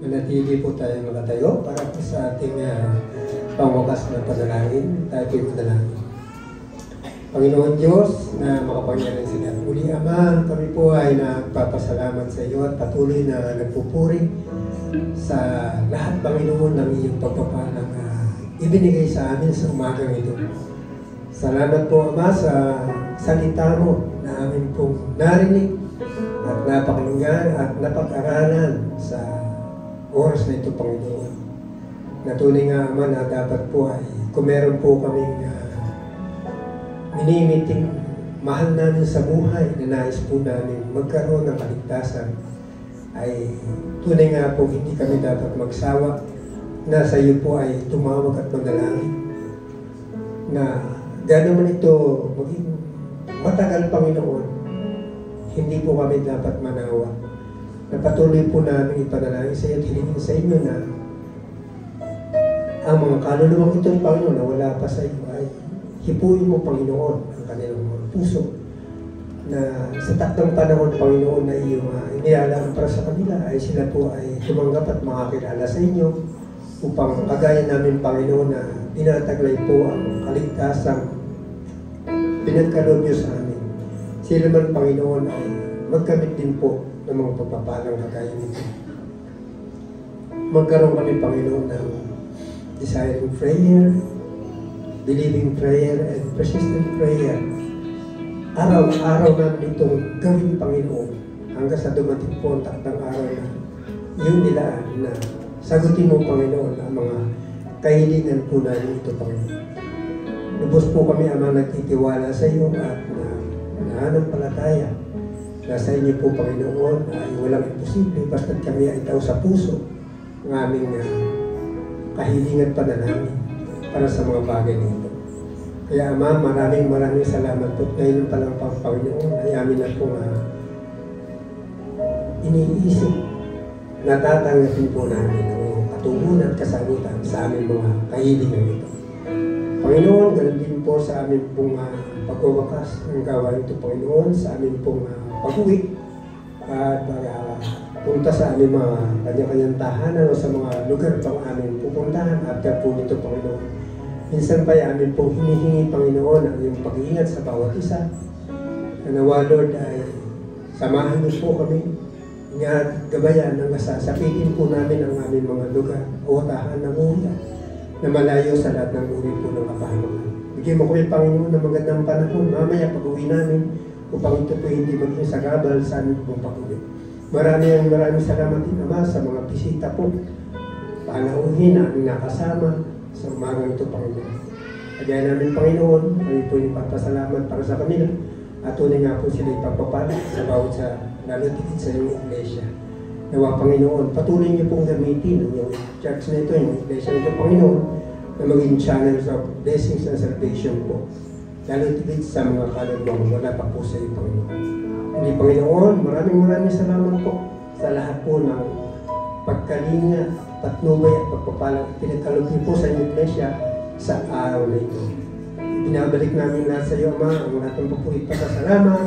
manatili po tayo makatayo para po sa ating pangwakas na panalangin. Tayo po'y manalangin. Panginoon Diyos na makapangyarihan sa lahat. Muli Ama, kami po ay nagpapasalamat sa iyo at patuloy na nagpupuri sa lahat, Panginoon, ng iyong pagpapalang ibinigay sa amin sa umagang ito. Salamat po, Ama, sa salita mo na amin pong narinig at napakinggan at napag-aralan sa oras na ito, Panginoon. Natunay nga, Ama, na dapat po ay kung meron po kaming minimiting mahal namin sa buhay na nais po namin magkaroon ng kaligtasan, ay tunay nga po hindi kami dapat magsawa na sa iyo po ay tumawag at manalangin na gano'n man ito maging matagal, Panginoon, hindi po kami dapat manawa na patuloy po namin ipanalangin sa iyo at hilingin sa inyo na ang mga kaluluwang ito, Panginoon, na wala pa sa iyo ay hipuin mo, Panginoon, ang kanilang mga puso na sa takdang panahon, Panginoon, na iyong inilalaan para sa kanila ay sila po ay tumanggap at makakilala sa inyo upang kagaya namin, Panginoon, na tinataglay po ang kaligtasang pinagkaloob niyo sa amin. Sila man, Panginoon, ay magkamit din po ng mga pagpapalang kagaya nito. Magkaroon kami, Panginoon, ng desiring prayer, believing prayer, and persistent prayer. Araw-araw namin itong gawin, Panginoon, hanggang sa dumating po ang takdang araw na yung nilaan na sagutin mo, Panginoon, ang mga kahilingan po namin ito, Panginoon. Lubos po kami, Ama, nagtitiwala sa iyo at nananampalataya na sa inyo po, Panginoon, ay walang imposible basta't kami ay tao sa puso ng aming kahilingan panalangin para sa mga bagay nito. Kaya, Ama, maraming salamat po. Ngayon pa lang, Panginoon, ay amin na pong iniisip na tatanggapin po namin ang katugunan at kasagutan sa aming mga kahilingan ito. Panginoon, ganun din po sa aming pong pagwawakas ng gawain ito, Panginoon, sa aming pong pag-uwi at punta sa aming mga kanya-kanyang tahanan o sa mga lugar pang aming pupuntahan after po nito, Panginoon. Minsan pa amin pong hinihingi, Panginoon, ang iyong pag-iingat sa bawat isa. Nawa, Lord, ay samahan niyo po kami. Ingat, gabayan, nang sasapitin po namin ang aming mga lugar o tahan ng uwi na malayo sa lahat ng uri po ng kapahamakan. Bigyan mo kami, Panginoon, ng magandang panahon mamaya pag-uwi namin upang ito po hindi maging sagabal sa aming pong pag-uwi. Maraming salamat din, Ama, sa mga bisita po. Panauhin na aming nakasama sa umagang ito, Panginoon. Kaya namin, Panginoon, kami po ipapasalamat para sa kanila at tunay nga po sila ipapapala sa bawat sa lalo tigit sa iyong iglesia. Nawa, Panginoon, patuloy niyo pong gamitin ang iyong church na ito, yung iglesia na ito, Panginoon, na maging channels of blessings and salvation po. Lalo tigit sa mga kaluluwang wala pa po sa iyo, Panginoon. Hindi, Panginoon, maraming salamat po sa lahat po ng pagkalinga, patnubay at pagpapalang pinagkaloob niyo po sa inyong iglesia sa araw na ito. Binabalik namin lahat sa iyo, Ama, ang lahat ng papurit pasasalamat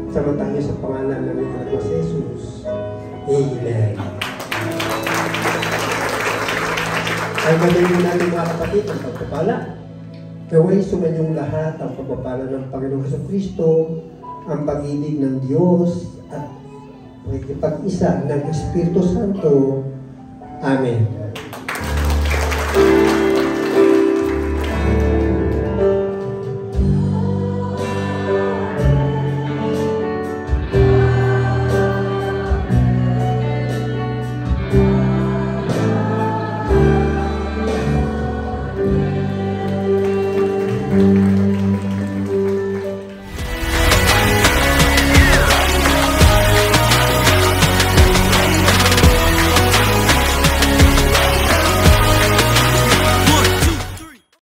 sa matang niyo sa pangalan ng anak mo si Jesus. Amen. Ay magaling natin, mga kapatid, ang pagpapala. Gawin sumanyong lahat ang pagpapala ng Panginoong Jesucristo, ang pag-ibig ng Diyos at pag-isa ng Espiritu Santo. Amen.